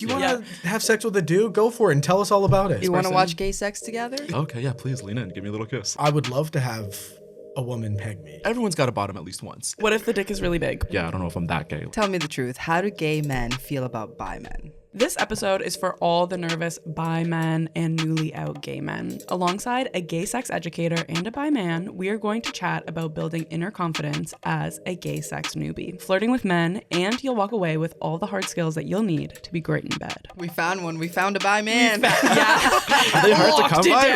You want to have sex with a dude? Go for it and tell us all about it. You want to watch gay sex together? Okay, yeah, please lean in. Give me a little kiss. I would love to have a woman peg me. Everyone's got a bottom at least once. What if the dick is really big? Yeah, I don't know if I'm that gay. Tell me the truth. How do gay men feel about bi men? This episode is for all the nervous bi men and newly out gay men. Alongside a gay sex educator and a bi man, we are going to chat about building inner confidence as a gay sex newbie, flirting with men, and you'll walk away with all the hard skills that you'll need to be great in bed. We found one. We found a bi man. Yeah. Are they hard to come by?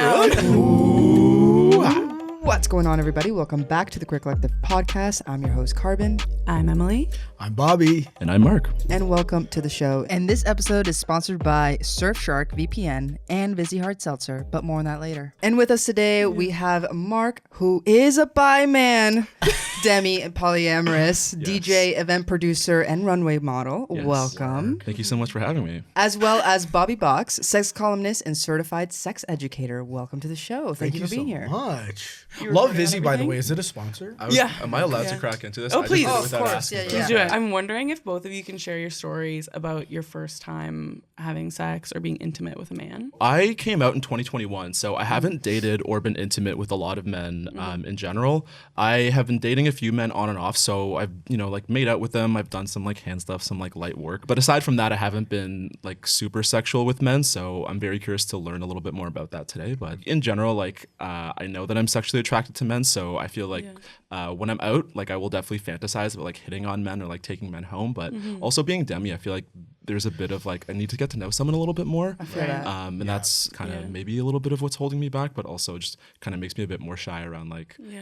Really? What's going on, everybody? Welcome back to the Queer Collective podcast. I'm your host, Carbon. I'm Emily. I'm Bobby. And I'm Mark. And welcome to the show. And this episode is sponsored by Surfshark VPN and Vizzy Hard Seltzer, but more on that later. And with us today, we have Mark, who is a bi man, demi and polyamorous, Yes. DJ, event producer, and runway model. Yes. Welcome. Thank you so much for having me. As well as Bobby Box, sex columnist and certified sex educator. Welcome to the show. Thank you for being here. Much. You Love recording Vizzy, by the everything? way. Is it a sponsor? Am I allowed to Yeah. crack into this? Oh, I just please. did it Oh, of without course. asking Yeah, for yeah. Please it. do it. I'm wondering if both of you can share your stories about your first time having sex or being intimate with a man. I came out in 2021, so I haven't dated or been intimate with a lot of men in general. I have been dating a few men on and off, so I've, made out with them. I've done some hand stuff, some light work. But aside from that, I haven't been super sexual with men, so I'm very curious to learn a little bit more about that today. But in general, I know that I'm sexually attracted to men, so I feel like when I'm out, I will definitely fantasize about hitting on men or taking men home. But also being demi, I feel like there's a bit of I need to get to know someone a little bit more. I feel that. And that's kind of maybe a little bit of what's holding me back, but also just kind of makes me a bit more shy around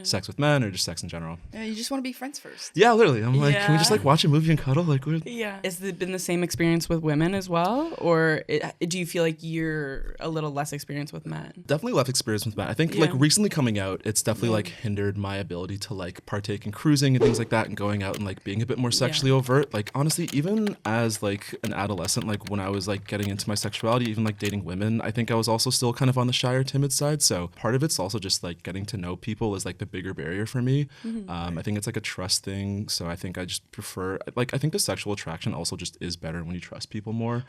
sex with men or just sex in general. Yeah, you just want to be friends first. Yeah, literally. I'm can we just Yeah. watch a movie and cuddle? What? Yeah. Has it been the same experience with women as well? Or do you feel like you're a little less experienced with men? Definitely left experience with men. I think recently coming out, it's definitely hindered my ability to partake in cruising and things like that and going out and being a bit more sexually overt. Honestly, even as an adolescent, when I was getting into my sexuality, even dating women, I think I was also still kind of on the shy or timid side. So part of it's also just getting to know people is the bigger barrier for me. I think it's a trust thing. So I think I just prefer I think the sexual attraction also just is better when you trust people more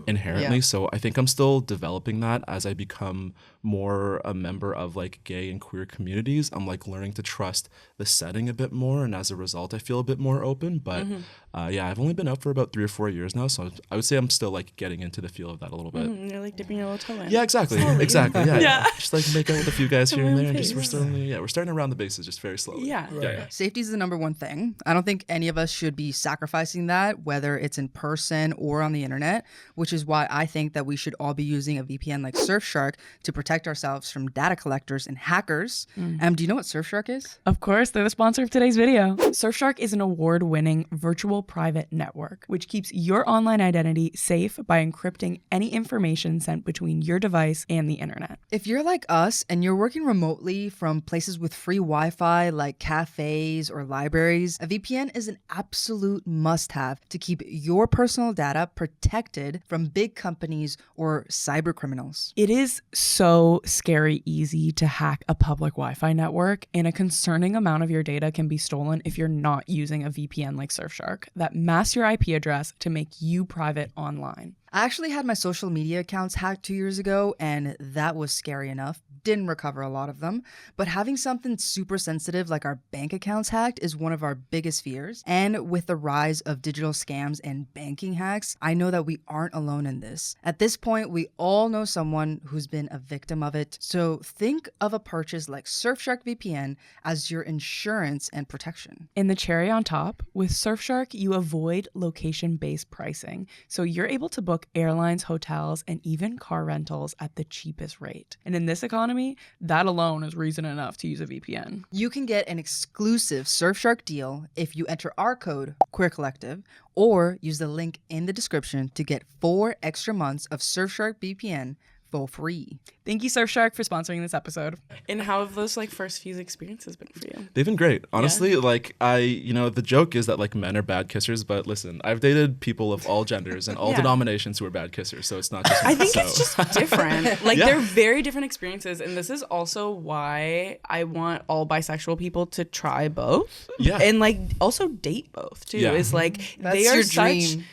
inherently. Yeah. So I think I'm still developing that as I become more a member of gay and queer communities. I'm learning to trust the setting a bit more, and as a result I feel a bit more open. But I've only been out for about 3 or 4 years now, so I would say I'm still getting into the feel of that a little bit. You're dipping your little toe in. Yeah, exactly. Exactly. Yeah. Yeah. Just make out with a few guys here and there, and just pace. we're starting around the bases just very slowly. Yeah. Yeah. Safety is the number one thing. I don't think any of us should be sacrificing that, whether it's in person or on the internet, which is why I think that we should all be using a VPN like Surfshark to protect ourselves from data collectors and hackers. Do you know what Surfshark is? Of course, they're the sponsor of today's video. Surfshark is an award-winning virtual private network, which keeps your online identity safe by encrypting any information sent between your device and the internet. If you're like us and you're working remotely from places with free Wi-Fi like cafes or libraries, a VPN is an absolute must-have to keep your personal data protected from big companies or cyber criminals. It is so scary easy to hack a public Wi-Fi network, and a concerning amount of your data can be stolen if you're not using a VPN like Surfshark that masks your IP address to make you private online. I actually had my social media accounts hacked 2 years ago, and that was scary enough. Didn't recover a lot of them, but having something super sensitive like our bank accounts hacked is one of our biggest fears. And with the rise of digital scams and banking hacks, I know that we aren't alone in this. At this point, we all know someone who's been a victim of it. So think of a purchase like Surfshark VPN as your insurance and protection. And the cherry on top, with Surfshark, you avoid location-based pricing, so you're able to book airlines, hotels, and even car rentals at the cheapest rate. And in this economy, that alone is reason enough to use a VPN. You can get an exclusive Surfshark deal if you enter our code Queer Collective or use the link in the description to get 4 extra months of Surfshark VPN for free. Thank you, Surfshark, for sponsoring this episode. And how have those first few experiences been for you? They've been great. Honestly, the joke is that men are bad kissers, but listen, I've dated people of all genders and all denominations who are bad kissers, so it's not just me. I think it's just different. They're very different experiences, and this is also why I want all bisexual people to try both. Yeah. And also date both too. Yeah. Is That's they are your such dream.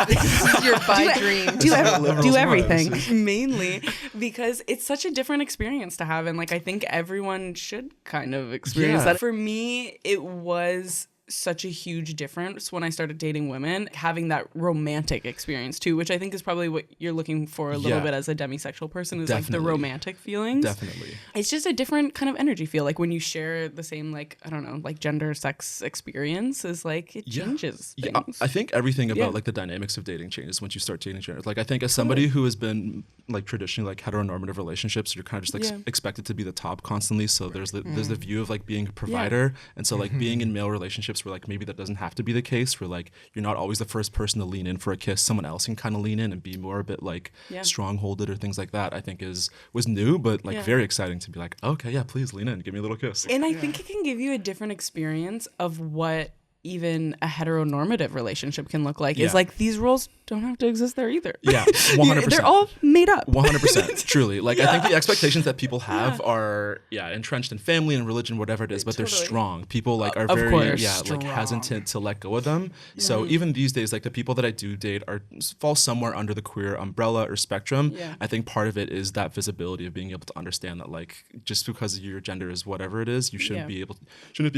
This is your bi dream. Do everything mainly because it's such a different experience to have, and like I think everyone should kind of experience that. For me, it was such a huge difference when I started dating women, having that romantic experience too, which I think is probably what you're looking for a little bit as a demisexual person, is like the romantic feelings. Definitely. It's just a different kind of energy feel. Like when you share the same, like, I don't know, like gender, sex experience is like, it changes things. I think everything about like the dynamics of dating changes once you start dating gender. Like I think as somebody who has been like traditionally like heteronormative relationships, you're kind of just like expected to be the top constantly. So there's the view of like being a provider. And so like being in male relationships where like maybe that doesn't have to be the case, where like you're not always the first person to lean in for a kiss, someone else can kind of lean in and be more a bit like strong-holded or things like that. I think was new, but like very exciting to be like, okay, yeah, please lean in, give me a little kiss. And I think it can give you a different experience of what even a heteronormative relationship can look like. Is like these roles don't have to exist there either. Yeah, 100%. They're all made up. 100%, truly. Like I think the expectations that people have are entrenched in family and religion, whatever it is, but they're strong. People like are very like hesitant to let go of them. So even these days, like the people that I do date fall somewhere under the queer umbrella or spectrum. I think part of it is that visibility of being able to understand that like just because your gender is whatever it is, you shouldn't be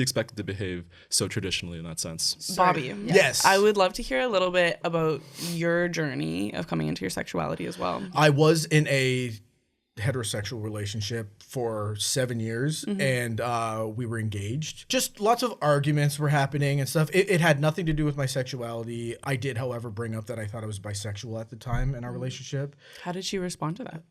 expected to behave so traditionally in that sense. Bobby, yes, I would love to hear a little bit about your journey of coming into your sexuality as well. I was in a heterosexual relationship for 7 years, and we were engaged. Just lots of arguments were happening and stuff. It had nothing to do with my sexuality. I did, however, bring up that I thought I was bisexual at the time in our relationship. How did she respond to that?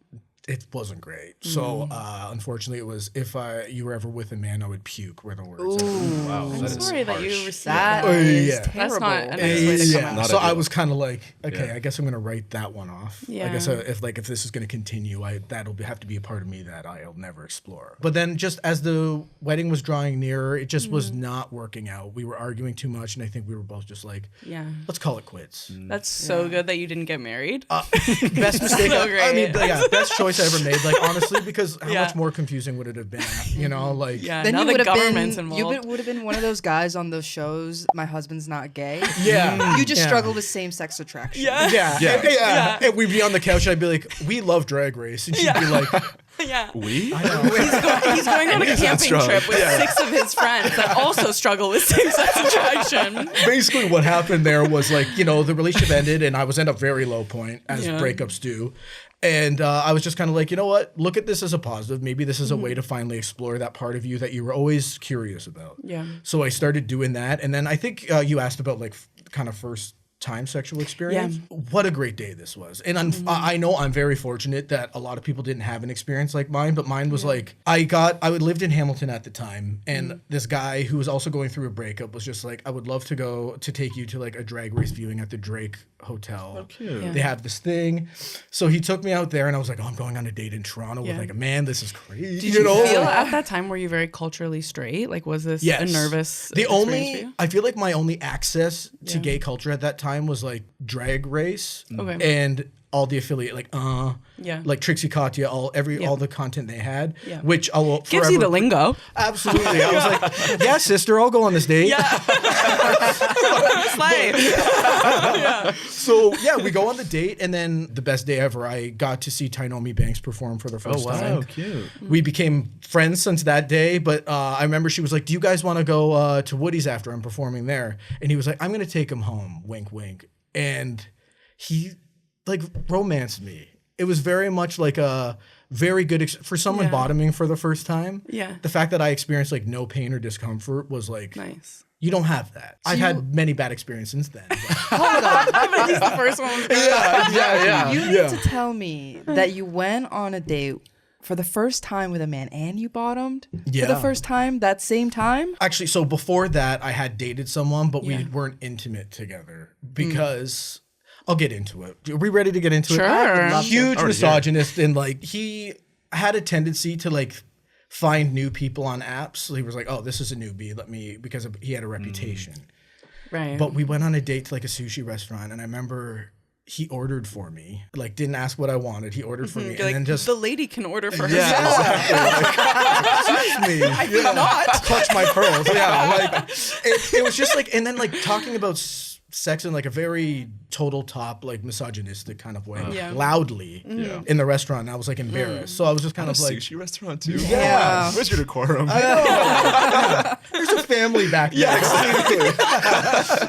It wasn't great. So, unfortunately, it was, if you were ever with a man, I would puke were the words. Ooh, wow, I'm sorry that you received that. That. Is That's terrible. not a nice way to come out. So I was kind of like, okay, I guess I'm going to write that one off. Yeah. I guess if this is going to continue, that'll have to be a part of me that I'll never explore. But then just as the wedding was drawing nearer, it just was not working out. We were arguing too much, and I think we were both just like, let's call it quits. That's so good that you didn't get married. Best mistake. So great. I mean, best choice I ever made. Like, honestly, because how much more confusing would it have been? You know, like then now you the would have government's been involved. you would have been one of those guys on those shows. My husband's not gay. Yeah, You just struggle with same-sex attraction. Yeah. And we'd be on the couch, and I'd be like, "We love Drag Race," and she'd be like, Yeah. We? I know. He's going on a camping strong. trip with 6 of his friends that also struggle with same-sex attraction. Basically, what happened there was like, you know, the relationship ended, and I was at a very low point, as breakups do. And I was just kind of like, you know what? Look at this as a positive. Maybe this is a way to finally explore that part of you that you were always curious about. Yeah. So I started doing that. And then I think you asked about like kind of first time sexual experience. What a great day this was. And I know I'm very fortunate that a lot of people didn't have an experience like mine, but mine was like, I lived in Hamilton at the time, and this guy who was also going through a breakup was just like, I would love to take you to like a Drag Race viewing at the Drake Hotel. Oh, cute. They have this thing. So he took me out there, and I was like, oh, I'm going on a date in Toronto with like a man. This is crazy. Did you feel at that time, were you very culturally straight? Like, was this a nervous experience for you? I feel like my only access to gay culture at that time was like Drag Race and all the affiliate, like Trixie Katya, all the content they had, which I will gives you the lingo. Absolutely. I was like, yeah, sister, I'll go on this date. So we go on the date, and then the best day ever, I got to see Tainomi Banks perform for the first time. Oh, cute. We became friends since that day, but I remember she was like, do you guys want to go to Woody's after I'm performing there? And he was like, I'm going to take him home, wink, wink. And he like romanced me. It was very much like a very good for someone bottoming for the first time. Yeah. The fact that I experienced like no pain or discomfort was like nice. You don't have that. I've had many bad experiences since then. Hold on. But he's the first one. You need to tell me that you went on a date for the first time with a man and you bottomed for the first time that same time? Actually, so before that, I had dated someone, but we weren't intimate together because I'll get into it. Are we ready to get into it? Sure. Huge misogynist, and like he had a tendency to like find new people on apps. So he was like, oh, this is a newbie. Because he had a reputation. Right. But we went on a date to like a sushi restaurant, and I remember he ordered for me. Like, didn't ask what I wanted. He ordered for me. And then just the lady can order for herself. Yeah, exactly. Like, excuse me. I not. Clutch my pearls. Yeah. Like it was just like, and then like talking about sex in like a very total top, like misogynistic kind of way, Yeah. loudly in the restaurant. And I was like embarrassed. So I was just kind At of a like, sushi restaurant too. Yeah. Where's your decorum? there's a family back there. Yeah, exactly.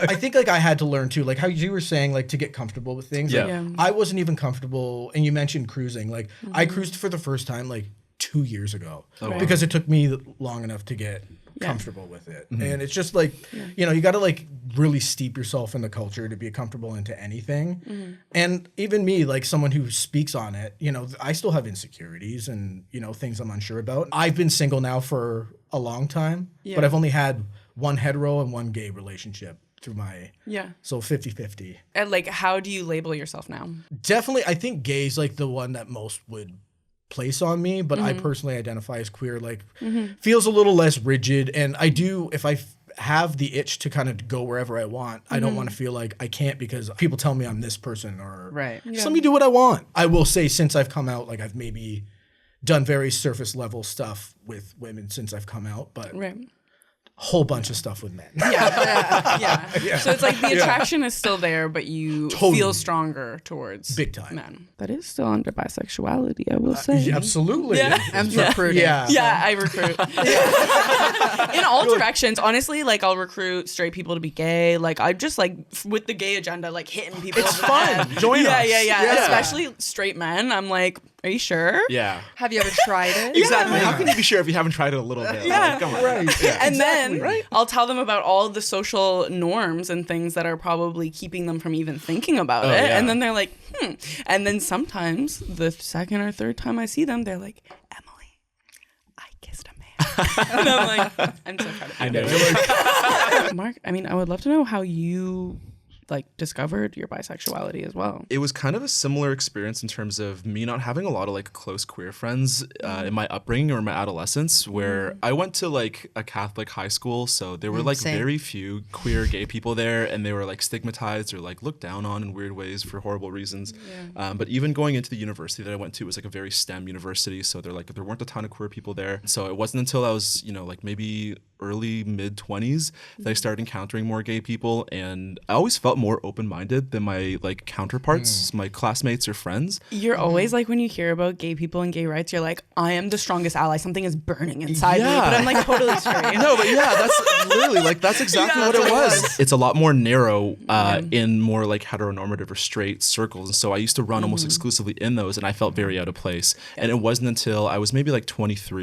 I think like I had to learn too, like how you were saying, like to get comfortable with things. Like, Yeah. I wasn't even comfortable. And you mentioned cruising. Like I cruised for the first time like 2 years ago because it took me long enough to get comfortable with it. And it's just like, you know, you got to like really steep yourself in the culture to be comfortable into anything. And even me, like someone who speaks on it, you know, I still have insecurities and, you know, things I'm unsure about. I've been single now for a long time, but I've only had one hetero and one gay relationship through my, so 50-50. And like, how do you label yourself now? Definitely, I think gay's like the one that most would place on me, but I personally identify as queer. Like, feels a little less rigid, and I do, if I have the itch to kind of go wherever I want, I don't want to feel like I can't because people tell me I'm this person, or just let me do what I want. I will say, since I've come out, like I've maybe done very surface level stuff with women since I've come out, but whole bunch of stuff with men. Yeah. So it's like the attraction is still there, but you feel stronger towards Big time. men. That is still under bisexuality, I will say. Absolutely. I'm recruiting. Yeah, I recruit. In all directions. Honestly, like I'll recruit straight people to be gay. Like I just like with the gay agenda, like hitting people. It's fun. Join us. Yeah. Especially straight men. I'm like, are you sure? Yeah. Have you ever tried it? Exactly. How can you be sure if you haven't tried it a little bit? Yeah. Like, come on. Right. Yeah. And then I'll tell them about all the social norms and things that are probably keeping them from even thinking about it. Yeah. And then they're like, And then sometimes the second or third time I see them, they're like, Emily, I kissed a man. And I'm like, I'm so proud of you. I know. Mark, I mean, I would love to know how you like discovered your bisexuality as well. It was kind of a similar experience in terms of me not having a lot of like close queer friends in my upbringing or my adolescence, where I went to like a Catholic high school, so there were like very few queer gay people there, and they were like stigmatized or like looked down on in weird ways for horrible reasons. But even going into the university that I went to was like a very STEM university, so there weren't a ton of queer people there. So it wasn't until I was, you know, like maybe early mid 20s that I started encountering more gay people, and I always felt more open-minded than my like counterparts, my classmates or friends. You're always like, when you hear about gay people and gay rights, you're like, I am the strongest ally. Something is burning inside me, but I'm like totally straight. No, but yeah, that's literally like that's exactly what it was. It's a lot more narrow in more like heteronormative or straight circles, and so I used to run almost exclusively in those, and I felt very out of place. And it wasn't until I was maybe like 22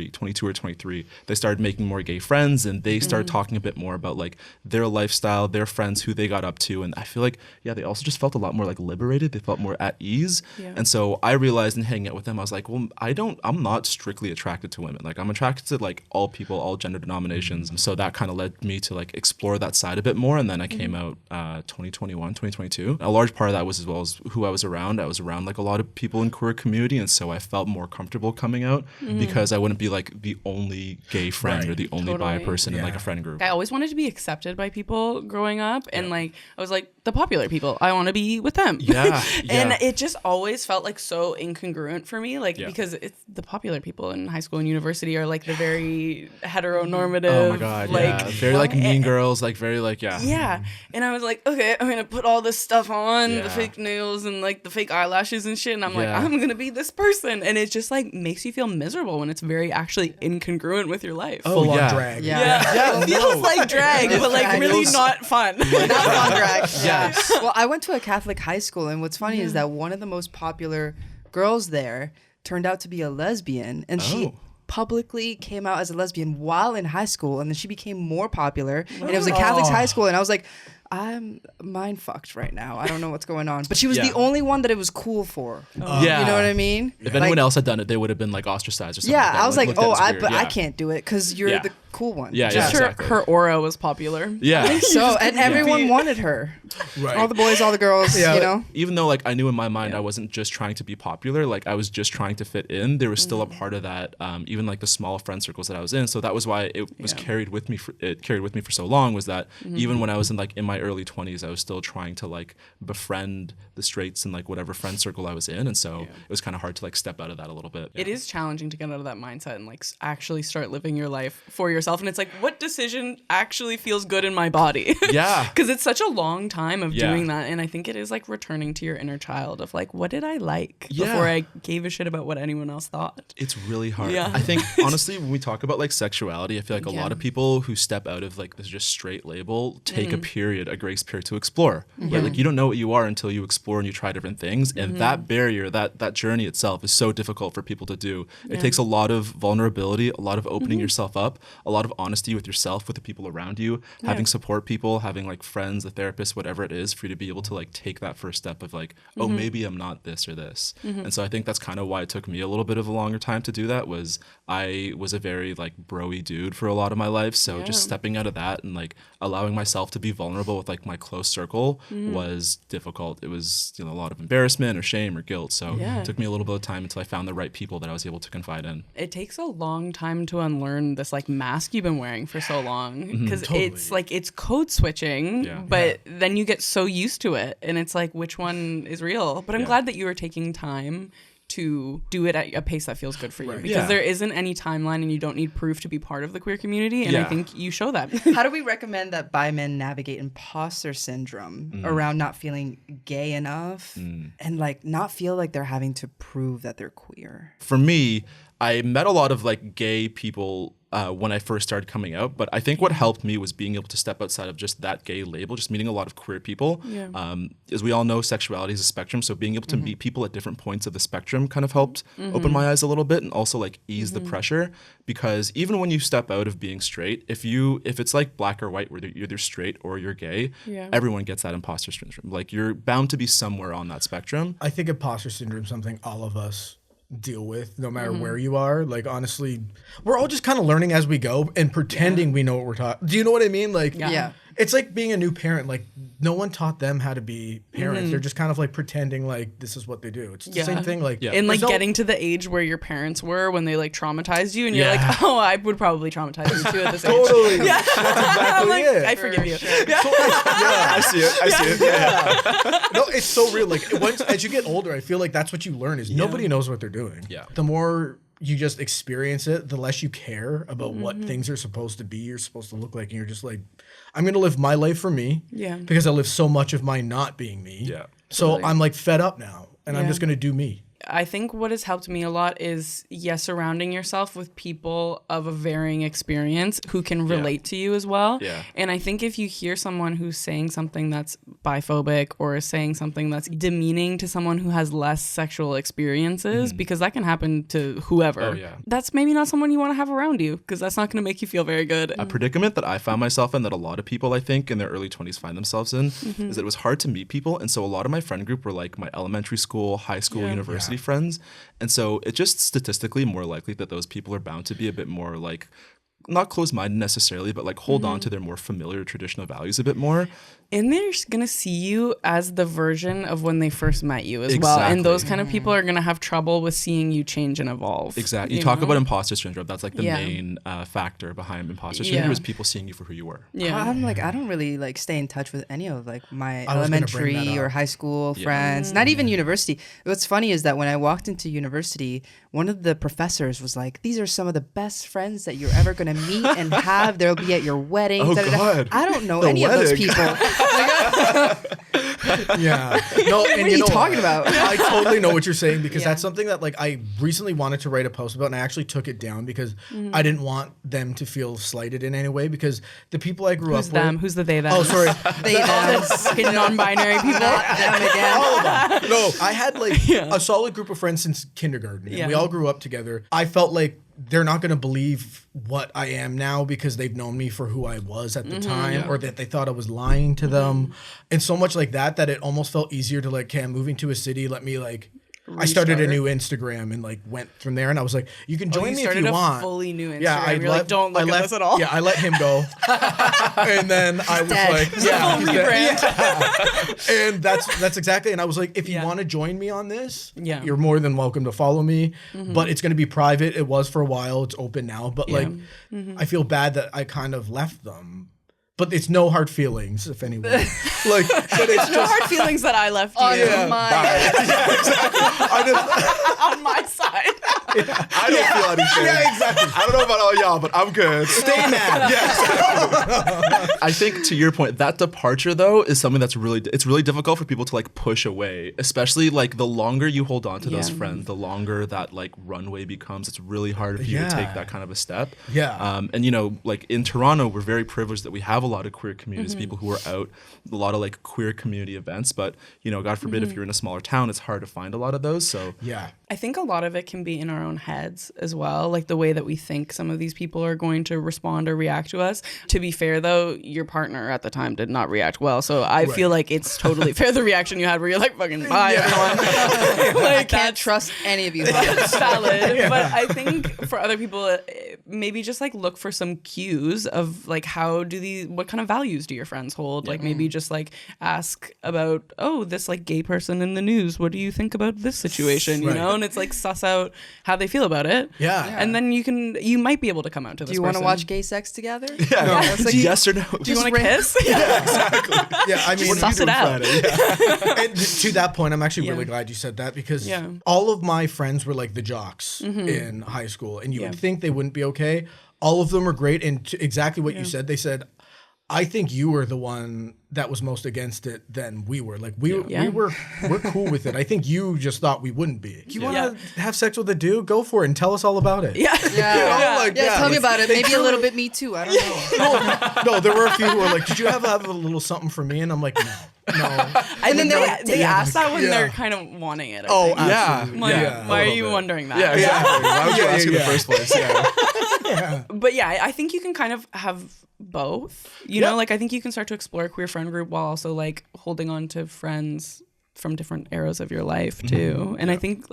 or 23 they started making more gay friends, and they started talking a bit more about like their lifestyle, their friends, who they got up to, and I feel like they also just felt a lot more like liberated. They felt more at ease. And so I realized in hanging out with them, I was like, well, I'm not strictly attracted to women. Like I'm attracted to like all people, all gender denominations. So that kind of led me to like explore that side a bit more. And then I came out 2021, 2022. A large part of that was as well as who I was around. I was around like a lot of people in queer community, and so I felt more comfortable coming out because I wouldn't be like the only gay friend or the only bi person in like a friend group. I always wanted to be accepted by people growing up, and like I was like, the popular people, I want to be with them. And it just always felt like so incongruent for me, like because it's the popular people in high school and university are like the very heteronormative. Oh my god, like very like mean girls, like very like and I was like, okay, I'm gonna put all this stuff on, the fake nails and like the fake eyelashes and shit, and I'm like, I'm gonna be this person, and it just like makes you feel miserable when it's very actually incongruent with your life. Full on drag. It feels like drag, but like really not fun. Not fun drag. Yes. Well, I went to a Catholic high school, and what's funny is that one of the most popular girls there turned out to be a lesbian, and she publicly came out as a lesbian while in high school, and then she became more popular, and it was a Catholic high school, and I was like, I'm mind fucked right now. I don't know what's going on. But she was the only one that it was cool for. You know what I mean? If anyone else had done it, they would have been like ostracized or something. Yeah, like that. I was like, looked at as weird. I can't do it because you're the cool one. Just her aura was popular. Yeah. I think so, and everyone wanted her. Right. All the boys, all the girls, you know? Even though like I knew in my mind I wasn't just trying to be popular, like I was just trying to fit in, there was still a part of that, even like the small friend circles that I was in. So that was why it was carried with me for so long, was that even when I was in my early 20s, I was still trying to like befriend the straights in like whatever friend circle I was in, and so it was kind of hard to like step out of that a little bit. It is challenging to get out of that mindset and like actually start living your life for yourself. yourself, and it's like, what decision actually feels good in my body? Yeah. Because it's such a long time of Yeah. doing that. And I think it is like returning to your inner child of like, what did I like Yeah. before I gave a shit about what anyone else thought? It's really hard. Yeah. I think honestly, when we talk about like sexuality, I feel like a lot of people who step out of like this just straight label take a grace period to explore. Right? Like you don't know what you are until you explore and you try different things. And that barrier, that journey itself is so difficult for people to do. It takes a lot of vulnerability, a lot of opening yourself up, a lot of honesty with yourself, with the people around you, having support people, having like friends, a therapist, whatever it is, for you to be able to like take that first step of like, oh, maybe I'm not this or this. And so I think that's kind of why it took me a little bit of a longer time to do that. Was I was a very like bro-y dude for a lot of my life. So just stepping out of that and like allowing myself to be vulnerable with like my close circle was difficult. It was, you know, a lot of embarrassment or shame or guilt. So it took me a little bit of time until I found the right people that I was able to confide in. It takes a long time to unlearn this like mask you've been wearing for so long, because it's like it's code switching, but then you get so used to it and it's like, which one is real? But I'm glad that you were taking time to do it at a pace that feels good for you, because there isn't any timeline and you don't need proof to be part of the queer community. And I think you show that. How do we recommend that bi men navigate imposter syndrome around not feeling gay enough and like not feel like they're having to prove that they're queer? For me, I met a lot of like gay people when I first started coming out, but I think what helped me was being able to step outside of just that gay label, just meeting a lot of queer people. As we all know, sexuality is a spectrum, so being able to meet people at different points of the spectrum kind of helped open my eyes a little bit and also like ease the pressure, because even when you step out of being straight, if it's like black or white, where you're either straight or you're gay, everyone gets that imposter syndrome. Like you're bound to be somewhere on that spectrum. I think imposter syndrome is something all of us deal with, no matter where you are. Like honestly, we're all just kind of learning as we go and pretending we know what we're talking. Do you know what I mean? Like it's like being a new parent. Like no one taught them how to be parents. They're just kind of like pretending like this is what they do. It's the same thing. Like and like getting to the age where your parents were when they like traumatized you, and you're like, oh, I would probably traumatize you too at this age. Totally. That's exactly like, it. I forgive you. I see it. No, it's so real. Like once as you get older, I feel like that's what you learn is nobody knows what they're doing. Yeah. The more you just experience it, the less you care about what things are supposed to be, you're supposed to look like, and you're just like, I'm gonna live my life for me. Yeah. Because I live so much of mine not being me. Yeah. So I'm like fed up now, and I'm just gonna do me. I think what has helped me a lot is, surrounding yourself with people of a varying experience who can relate to you as well. Yeah. And I think if you hear someone who's saying something that's biphobic or is saying something that's demeaning to someone who has less sexual experiences, because that can happen to whoever, that's maybe not someone you want to have around you, because that's not going to make you feel very good. A predicament that I found myself in, that a lot of people I think in their early 20s find themselves in, is that it was hard to meet people. And so a lot of my friend group were like my elementary school, high school, university friends. And so it's just statistically more likely that those people are bound to be a bit more like, not closed-minded necessarily, but like hold on to their more familiar traditional values a bit more. And they're going to see you as the version of when they first met you as well. And those kind of people are going to have trouble with seeing you change and evolve. Exactly. You talk about imposter syndrome. That's like the main factor behind imposter syndrome is people seeing you for who you were. I'm like, I don't really like stay in touch with any of like my elementary or high school friends, not even university. What's funny is that when I walked into university, one of the professors was like, these are some of the best friends that you're ever going to meet and have. They'll be at your wedding. Oh, God. I don't know any of those people. Yeah. No, and What are you talking about? I totally know what you're saying, because that's something that like I recently wanted to write a post about, and I actually took it down because I didn't want them to feel slighted in any way, because the people I grew Who's up them? with. Who's the they them? Oh, sorry. They them. Fucking non-binary people. Them again. All of them. No, I had like a solid group of friends since kindergarten. And we all grew up together. I felt like they're not going to believe what I am now because they've known me for who I was at the time, or that they thought I was lying to them. And so much like that it almost felt easier to like, okay, I'm moving to a city. Let me like, I started a new Instagram and like went from there. And I was like, you can join me if you want. Fully new Instagram. Yeah, You're like, don't look at this at all. Yeah, I let him go. And then I was like, he's dead. And that's exactly. And I was like, if you want to join me on this, you're more than welcome to follow me. But it's going to be private. It was for a while. It's open now. But like, I feel bad that I kind of left them. But it's no hard feelings, if anyone. Like, but it's No hard feelings that I left you. Yeah, my exactly. On my side. I don't feel anything. Yeah, exactly. I don't know about all y'all, but I'm good. Stay mad. I think to your point, that departure though is something that's it's really difficult for people to like push away, especially like the longer you hold on to those friends, the longer that like runway becomes. It's really hard for you to take that kind of a step. Yeah. And you know, like in Toronto, we're very privileged that we have a lot of queer communities, people who are out, a lot of like queer community events. But you know, God forbid if you're in a smaller town, it's hard to find a lot of those. So Yeah. I think a lot of it can be in our own heads as well, like the way that we think some of these people are going to respond or react to us. To be fair, though, your partner at the time did not react well, so I feel like it's totally fair the reaction you had where you're like, fucking bye, everyone. I can't trust any of you. It's valid, but I think for other people, maybe just like look for some cues of like what kind of values do your friends hold? Like maybe just like ask about, oh, this like gay person in the news, what do you think about this situation? You know, and it's like suss out how they feel about it. Yeah. And then you might be able to come out to this. Do you want to watch gay sex together? yeah, No. it's like, yes or no. Do you want to kiss? Yeah, exactly. Yeah, I mean, Suss it out. and to that point, I'm actually really glad you said that because all of my friends were like the jocks in high school, and you would think they wouldn't be okay. All of them are great, and exactly what you said. They said, I think you were the one that was most against it than we were. Like we're cool with it. I think you just thought we wouldn't be. You want to have sex with a dude? Go for it and tell us all about it. Yeah. Tell me about it. Maybe a little bit me too. I don't know. No, there were a few who were like, did you have a little something for me? And I'm like, no. And then they ask that when they're kind of wanting it. Oh, absolutely. Why are you wondering that? Yeah, exactly. Why would you ask in the first place? Yeah. But yeah, I think you can kind of have both. You know, like I think you can start to explore a queer friend group while also like holding on to friends from different eras of your life too. And I think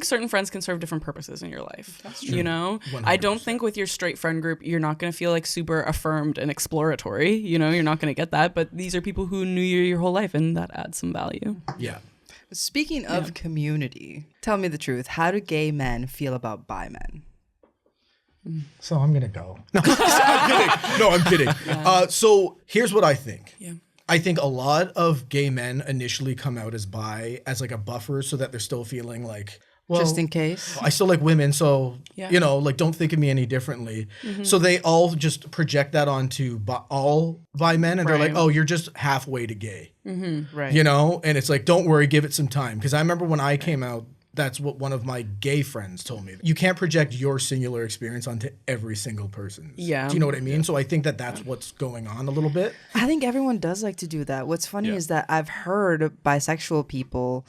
certain friends can serve different purposes in your life. That's true. You know, 100%. I don't think with your straight friend group, you're not going to feel like super affirmed and exploratory. You know, you're not going to get that. But these are people who knew you your whole life, and that adds some value. Yeah. Speaking of community, tell me the truth. How do gay men feel about bi men? So I'm gonna go. No, I'm kidding. So here's what I think. Yeah. I think a lot of gay men initially come out as bi as like a buffer so that they're still feeling like, well, just in case. I still like women, so you know, like don't think of me any differently. So they all just project that onto all bi men, and they're like, oh, you're just halfway to gay, right? You know, and it's like, don't worry, give it some time. Because I remember when I came out, that's what one of my gay friends told me. You can't project your singular experience onto every single person's. Yeah. Do you know what I mean? So I think that that's what's going on a little bit. I think everyone does like to do that. What's funny is that I've heard bisexual people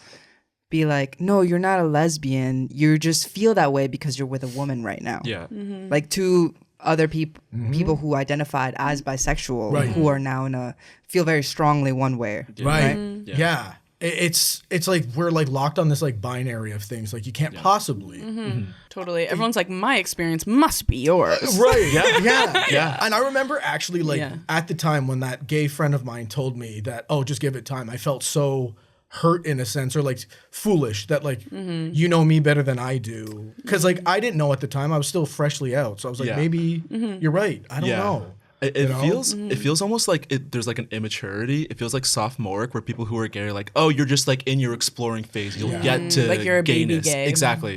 be like, no, you're not a lesbian. You just feel that way because you're with a woman right now. Yeah. Like two other people who identified as bisexual who are now feel very strongly one way. Right. Yeah. It's like we're like locked on this like binary of things. Like you can't possibly. Totally. Everyone's like, my experience must be yours. Right. Yeah. And I remember actually like at the time when that gay friend of mine told me that, oh, just give it time. I felt so hurt in a sense, or like foolish that like you know me better than I do. Because like I didn't know at the time. I was still freshly out. So I was like, maybe you're right. I don't know. It feels almost like there's like an immaturity. It feels like sophomoric, where people who are gay are like, oh, you're just like in your exploring phase. You'll get to like you're a gayness. baby gay.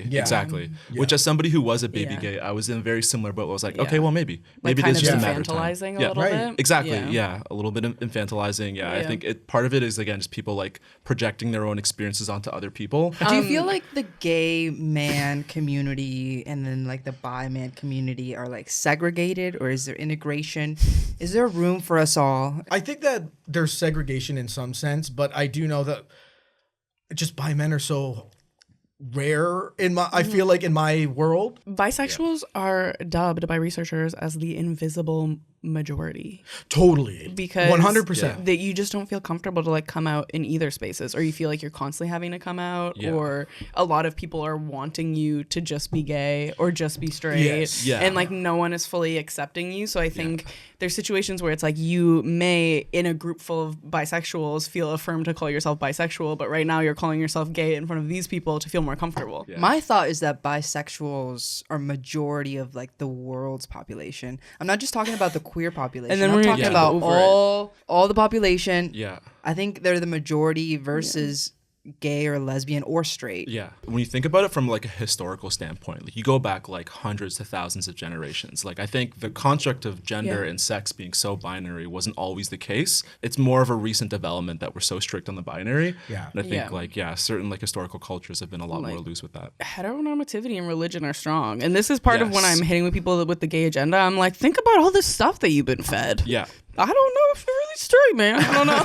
Exactly. Which as somebody who was a baby gay, I was in a very similar boat. I was like, okay, well maybe like it is just a matter of time. Infantilizing a little bit. Exactly. Yeah. A little bit of infantilizing. Yeah. I think part of it is again just people like projecting their own experiences onto other people. Do you feel like the gay man community and then like the bi man community are like segregated, or is there integration? Is there room for us all? I think that there's segregation in some sense, but I do know that just bi men are so rare in my I feel like in my world. Bisexuals are dubbed by researchers as the invisible majority. Totally. Because 100%. that you just don't feel comfortable to like come out in either spaces, or you feel like you're constantly having to come out, or a lot of people are wanting you to just be gay or just be straight, and like no one is fully accepting you. So I think there's situations where it's like you may in a group full of bisexuals feel affirmed to call yourself bisexual, but right now you're calling yourself gay in front of these people to feel more comfortable. My thought is that bisexuals are majority of like the world's population. I'm not just talking about the queer population. And then I'm we're talking about all the population. Yeah. I think they're the majority versus gay or lesbian or straight. Yeah. When you think about it from like a historical standpoint, like you go back like hundreds to thousands of generations. Like I think the construct of gender and sex being so binary wasn't always the case. It's more of a recent development that we're so strict on the binary. Yeah. And I think certain like historical cultures have been a lot more loose with that. Heteronormativity and religion are strong. And this is part of when Yes. I'm hitting with people with the gay agenda. I'm like, think about all this stuff that you've been fed. Yeah. I don't know if you're really straight, man. I don't know.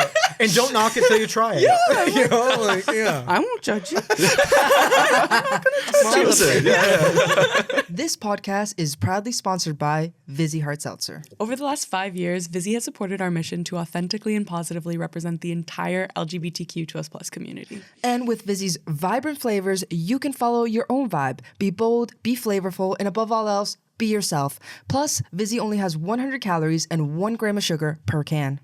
No, and don't knock it till you try it. You know, like, I won't judge you. This podcast is proudly sponsored by Vizzy Hard Seltzer. Over the last 5 years, Vizzy has supported our mission to authentically and positively represent the entire LGBTQ2S+ community. And with Vizzy's vibrant flavors, you can follow your own vibe. Be bold, be flavorful, and above all else, be yourself. Plus, Vizzy only has 100 calories and 1 gram of sugar per can.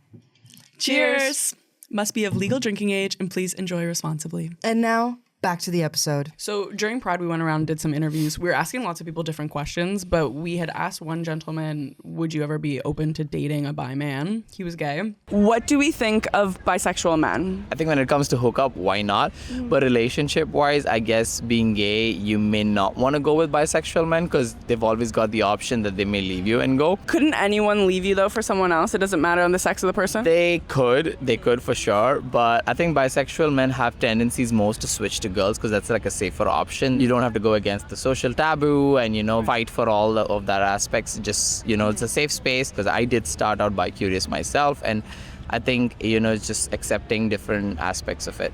Cheers! Must be of legal drinking age, and please enjoy responsibly. And now, back to the episode. So during Pride, we went around and did some interviews. We were asking lots of people different questions, but we had asked one gentleman, would you ever be open to dating a bi man? He was gay. What do we think of bisexual men? I think when it comes to hookup, why not? But relationship-wise, I guess being gay, you may not want to go with bisexual men because they've always got the option that they may leave you and go. Couldn't anyone leave you, though, for someone else? It doesn't matter on the sex of the person? They could for sure. But I think bisexual men have tendencies most to switch to girls because that's like a safer option. You don't have to go against the social taboo and, fight for all of that aspects. Just, it's a safe space because I did start out bi-curious myself, and I think, it's just accepting different aspects of it.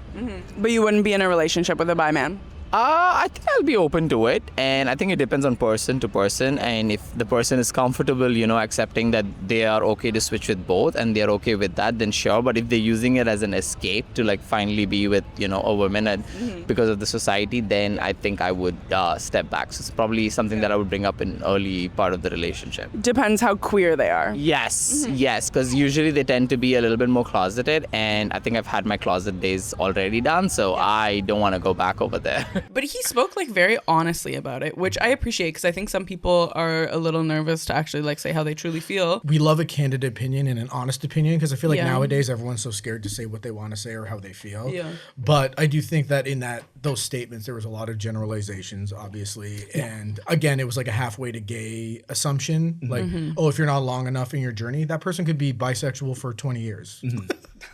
But you wouldn't be in a relationship with a bi man? I think I'll be open to it, and I think it depends on person to person, and if the person is comfortable, accepting that they are okay to switch with both and they're okay with that, then sure. But if they're using it as an escape to like finally be with, a woman and because of the society, then I think I would step back. So it's probably something that I would bring up in early part of the relationship. Depends how queer they are. Yes, because usually they tend to be a little bit more closeted, and I think I've had my closet days already done, so I don't want to go back over there. But he spoke like very honestly about it, which I appreciate because I think some people are a little nervous to actually like say how they truly feel. we love a candid opinion and an honest opinion because I feel like Yeah. nowadays everyone's so scared to say what they want to say or how they feel. Yeah. But I do think that in those statements there was a lot of generalizations, obviously, and again it was like a halfway to gay assumption. Like, oh, if you're not long enough in your journey, that person could be bisexual for 20 years.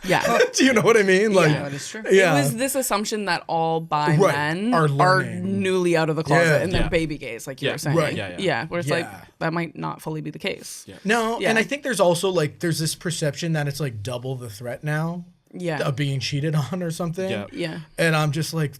Yeah. Do you know what I mean? Like, that is true. yeah. It was this assumption that all bi Right. men Are are learning. newly out of the closet Yeah. and they're Yeah. baby gays, like you Yeah. were saying. Right. Yeah. Where it's Yeah. like, that might not fully be the case. No, Yeah. and I think there's also like there's this perception that it's like double the threat now Yeah. of being cheated on or something. Yeah. Yeah. And I'm just like,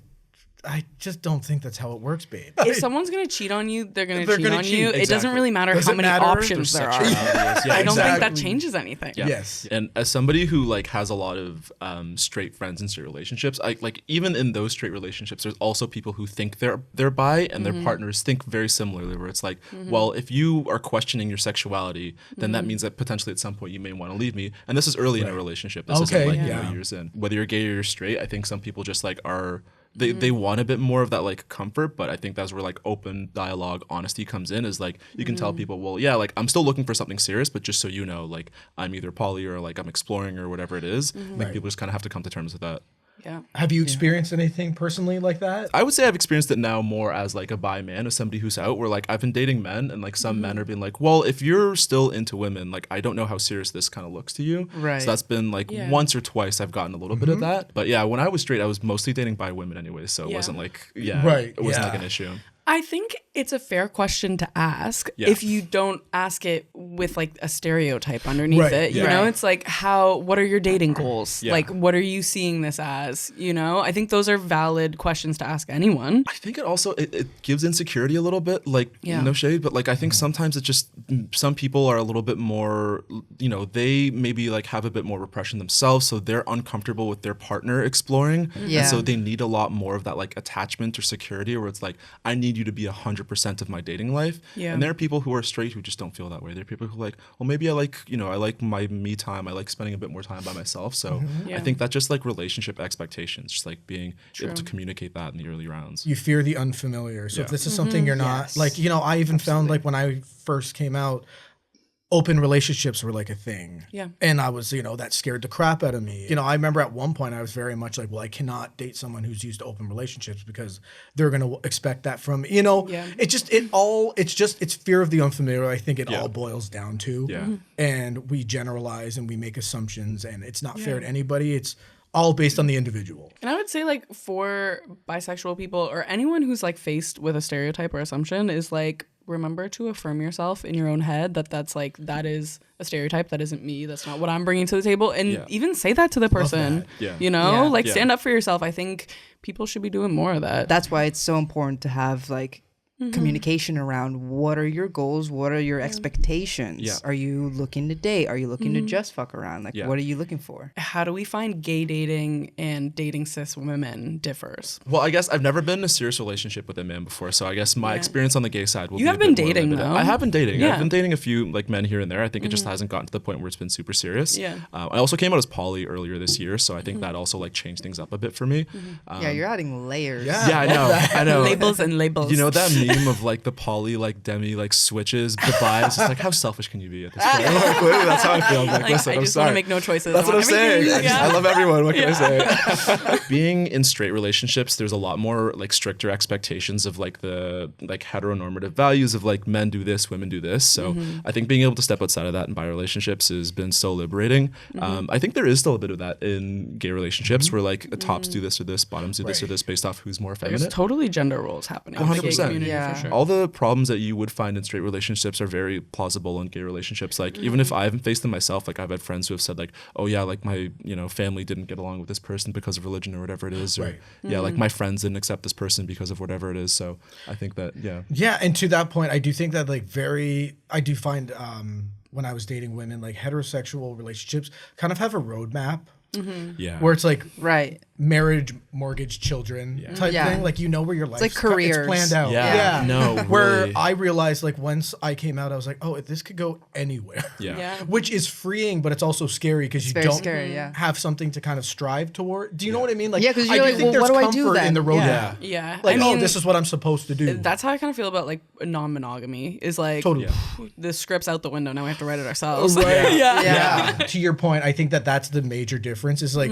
I just don't think that's how it works, babe. If someone's going to cheat on you, they're going to They're cheat gonna on cheat, you. It doesn't exactly. really matter Does how it many matter? options there are. Yeah, I don't think that exactly. changes anything. Yeah. Yes. And as somebody who like has a lot of straight friends in straight relationships, I like even in those straight relationships, there's also people who think they're bi and their partners think very similarly. Where it's like, well, if you are questioning your sexuality, then that means that potentially at some point you may want to leave me. And this is early in a relationship. This Okay, isn't like yeah. years in. Whether you're gay or you're straight, I think some people just like are. They want a bit more of that like comfort, but I think that's where like open dialogue, honesty comes in. Is like you can tell people, well, yeah, like I'm still looking for something serious, but just so you know, like I'm either poly or like I'm exploring or whatever it is. Like people just kind of have to come to terms with that. Yeah. Have you experienced anything personally like that? I would say I've experienced it now more as like a bi man, as somebody who's out, where like I've been dating men and like some men are being like, well, if you're still into women, like I don't know how serious this kind of looks to you. Right. So that's been like Yeah. once or twice I've gotten a little bit of that. But yeah, when I was straight, I was mostly dating bi women anyway. So it Yeah. wasn't like, Right, it wasn't yeah. like an issue. I think it's a fair question to ask Yeah. if you don't ask it with like a stereotype underneath Right, it. You yeah. know, it's like what are your dating goals? Yeah. Like, what are you seeing this as? You know, I think those are valid questions to ask anyone. I think it also it gives insecurity a little bit, like Yeah. no shade, but like I think sometimes it just some people are a little bit more, they maybe like have a bit more repression themselves, so they're uncomfortable with their partner exploring, Yeah. and so they need a lot more of that like attachment or security, where it's like I need you to be 100% of my dating life. Yeah. And there are people who are straight who just don't feel that way. There are people who are like, well, maybe I like my me time. I like spending a bit more time by myself. So Yeah. I think that's just like relationship expectations, just like being able to communicate that in the early rounds. You fear the unfamiliar. So if Yeah. this is something you're not Yes. like, I even found like when I first came out, open relationships were like a thing. Yeah. And I was, that scared the crap out of me. I remember at one point I was very much like, well, I cannot date someone who's used to open relationships because they're going to expect that from me. Yeah. It's fear of the unfamiliar. I think it all boils down to. Yeah. And we generalize and we make assumptions, and it's not fair to anybody. It's all based on the individual. And I would say, like, for bisexual people or anyone who's like faced with a stereotype or assumption is like, remember to affirm yourself in your own head that is a stereotype. That isn't me. That's not what I'm bringing to the table. And even say that to the person, stand up for yourself. I think people should be doing more of that. That's why it's so important to have like communication around what are your goals, what are your expectations. Yeah. Are you looking to date? Are you looking to just fuck around? Like, what are you looking for? How do we find gay dating and dating cis women differs? Well, I guess I've never been in a serious relationship with a man before, so I guess my experience on the gay side will You be have a been bit more dating, limited. though. I have been dating. Yeah. I've been dating a few like men here and there. I think it just hasn't gotten to the point where it's been super serious. Yeah. I also came out as poly earlier this year, so I think that also like changed things up a bit for me. Yeah, you're adding layers. Yeah, I know. Labels and labels. You know that meme of like the poly like demi like switches goodbye? It's just like, how selfish can you be at this point? Like, literally, that's how I feel. I'm like, listen, I I'm just sorry. want to make no choices. That's I what I'm want everything. saying. I love everyone. What can I say? Yeah. Being in straight relationships, there's a lot more like stricter expectations of like the like heteronormative values of like men do this, women do this. So I think being able to step outside of that in bi relationships has been so liberating. I think there is still a bit of that in gay relationships where like tops do this or this, bottoms do this or this based off who's more There's effeminate. totally gender roles happening in the gay 100%. community Yeah. for sure. All the problems that you would find in straight relationships are very plausible in gay relationships. Like even if I haven't faced them myself, like I've had friends who have said like, oh yeah, like my family didn't get along with this person because of religion or whatever it is, or like my friends didn't accept this person because of whatever it is. So I think that And to that point, I do think that I do find when I was dating women, like heterosexual relationships kind of have a roadmap. Where it's like Right. marriage, mortgage, children type thing. Like where your life's like careers. it's planned out. Yeah. No, Where really. I realized like once I came out, I was like, oh, this could go anywhere. Yeah. Which is freeing, but it's also scary because you very don't scary, yeah. have something to kind of strive toward. Do you know what I mean? Like, Yeah, 'cause I you're do like, think well, there's what do I do comfort then? in the roadmap. Yeah. Yeah. Like, I mean, this is what I'm supposed to do. that's how I kind of feel about like non-monogamy is like Totally. the script's out the window. Now we have to write it ourselves. Right. Yeah. To your point, I think that that's the major difference is like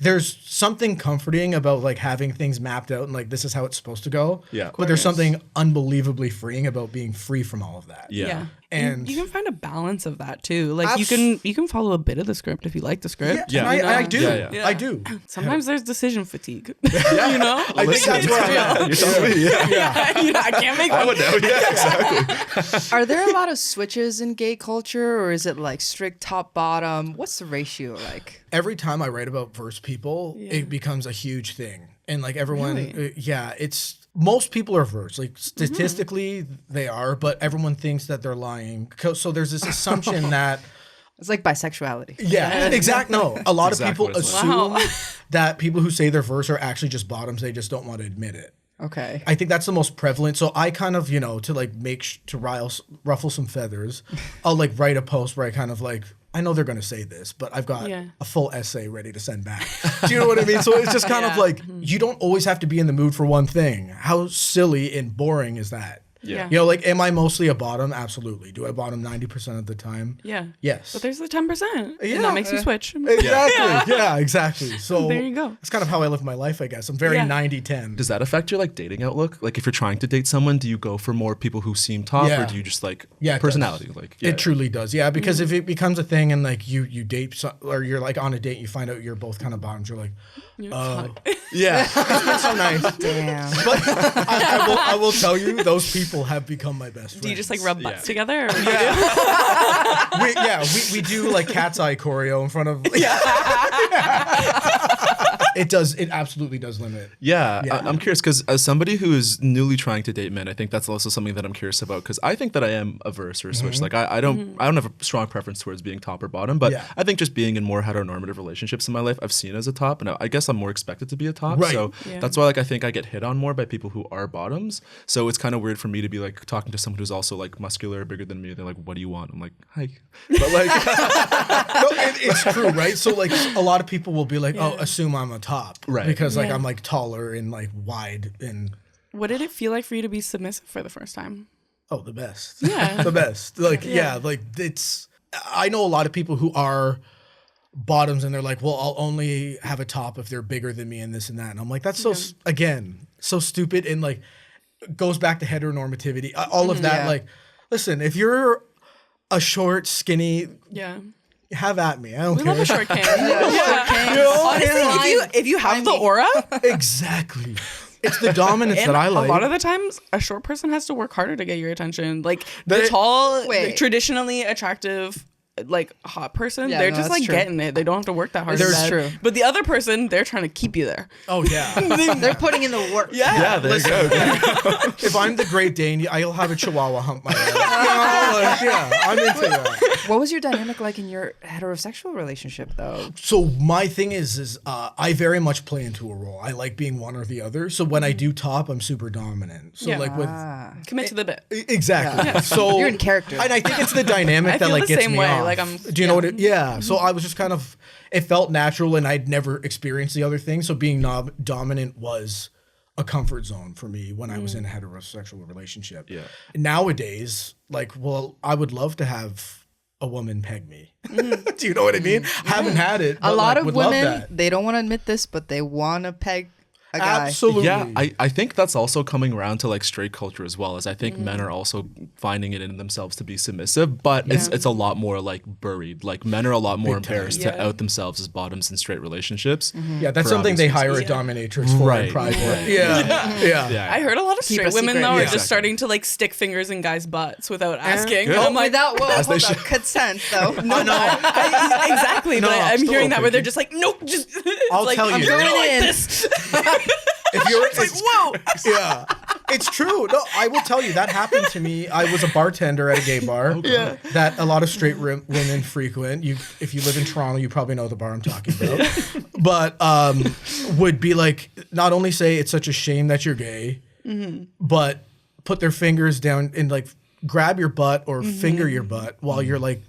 there's something comforting about like having things mapped out and like this is how it's supposed to go. Yeah. But there's something unbelievably freeing about being free from all of that. Yeah. And you can find a balance of that too. Like you can follow a bit of the script if you like the script. Yeah. and I do. Yeah. I do. Sometimes there's decision fatigue. You know? I think that's where I'm at. You're telling me, yeah. You know, I can't make I one. would know. Yeah, exactly. Are there a lot of switches in gay culture, or is it like strict top bottom? What's the ratio like? Every time I write about verse people, it becomes a huge thing. And like everyone, it's most people are verse. Like statistically, they are, but everyone thinks that they're lying. So there's this assumption that. It's like bisexuality. Yeah, exactly. No, a lot of Exactly people what it's like. assume that people who say they're verse are actually just bottoms. They just don't want to admit it. Okay. I think that's the most prevalent. So I kind of, to like to ruffle some feathers, I'll like write a post where I kind of like, I know they're going to say this, but I've got a full essay ready to send back. Do you know what I mean? So it's just kind of like, you don't always have to be in the mood for one thing. How silly and boring is that? Yeah. Like, am I mostly a bottom? Absolutely. Do I bottom 90% of the time? Yeah. Yes. But there's the 10%. Yeah. And that makes you switch. Exactly. Yeah, exactly. So There you go. That's kind of how I live my life, I guess. I'm very 90-10. Does that affect your like dating outlook? Like if you're trying to date someone, do you go for more people who seem top or do you just like it personality? does. Like It truly does. Yeah, because if it becomes a thing and like you date or you're like on a date and you find out you're both kind of bottoms, you're like, oh. Yeah. That's so nice. Damn. But I will tell you, those people have become my best friends. Do you just like rub butts together? Or we do like cat's eye choreo in front of. It does. It absolutely does limit. Yeah. I'm curious because as somebody who is newly trying to date men, I think that's also something that I'm curious about because I think that I am a verse or a switch. Like I don't have a strong preference towards being top or bottom, but I think just being in more heteronormative relationships in my life, I've seen as a top, and I guess I'm more expected to be a top. Right. So that's why like I think I get hit on more by people who are bottoms. So it's kind of weird for me to be like talking to someone who's also like muscular, bigger than me. They're like, "What do you want?" I'm like, "Hi," but like, No, it's true, right? So like a lot of people will be like, "Oh, assume I'm a top," Right. Because like I'm like taller and like wide and. what did it feel like for you to be submissive for the first time? Oh, the best. Yeah. The best. Like, like it's, I know a lot of people who are bottoms and they're like, well, I'll only have a top if they're bigger than me and this and that. And I'm like, that's so, again, so stupid. And like, goes back to heteronormativity, all of that. Like, listen, if you're a short, skinny, have at me. I don't We care. love a short king. Honestly, if you have the aura, Exactly. It's the dominance and that I like. a lot of the times, a short person has to work harder to get your attention. Like the tall, Wait. traditionally attractive, like hot person, Yeah, they're no, just that's like true. getting it. They don't have to work that hard. That's in bed. true. But the other person, they're trying to keep you there. Oh, yeah. They're putting in the work. Yeah, there you go. If I'm the Great Dane, I'll have a Chihuahua hump my ass. I'm into that. What was your dynamic like in your heterosexual relationship, though? So my thing is I very much play into a role. I like being one or the other. So when I do top, I'm super dominant. So Yeah. like with Commit to the bit. exactly. So You're in character. and I think it's the dynamic I that feel like the gets same me way. off. Like, I'm- Do you know what it? Yeah. So I was just kind of. It felt natural, and I'd never experienced the other thing. So being dominant was a comfort zone for me when I was in a heterosexual relationship. Yeah. Nowadays, like, well, I would love to have a woman peg me. Do you know what I mean? Haven't had it. A but, lot like, of would love women, that. they don't want to admit this, but they want to peg a guy. Absolutely. Yeah, I think that's also coming around to like straight culture as well, as I think men are also finding it in themselves to be submissive, but it's a lot more like buried. Like men are a lot more embarrassed to out themselves as bottoms in straight relationships. Yeah, that's for something they obvious hire a dominatrix for in Right. private. Right. Yeah. Yeah. I heard a lot of Keep straight a women secret. though are Yeah. just starting to like stick fingers in guys' butts without asking. good. And I'm like, Without As they hold on, should. consent, though. No. exactly. No, but I'm I'm still hearing that where they're open. just like, nope, just. It's I'll like, tell you. You're gonna Bring it like in. this. If you're It's like, whoa. Yeah. It's true. No, I will tell you that happened to me. I was a bartender at a gay bar that a lot of straight women frequent. If you live in Toronto, you probably know the bar I'm talking about. But would be like, not only say it's such a shame that you're gay, but put their fingers down and like grab your butt or finger your butt while you're like,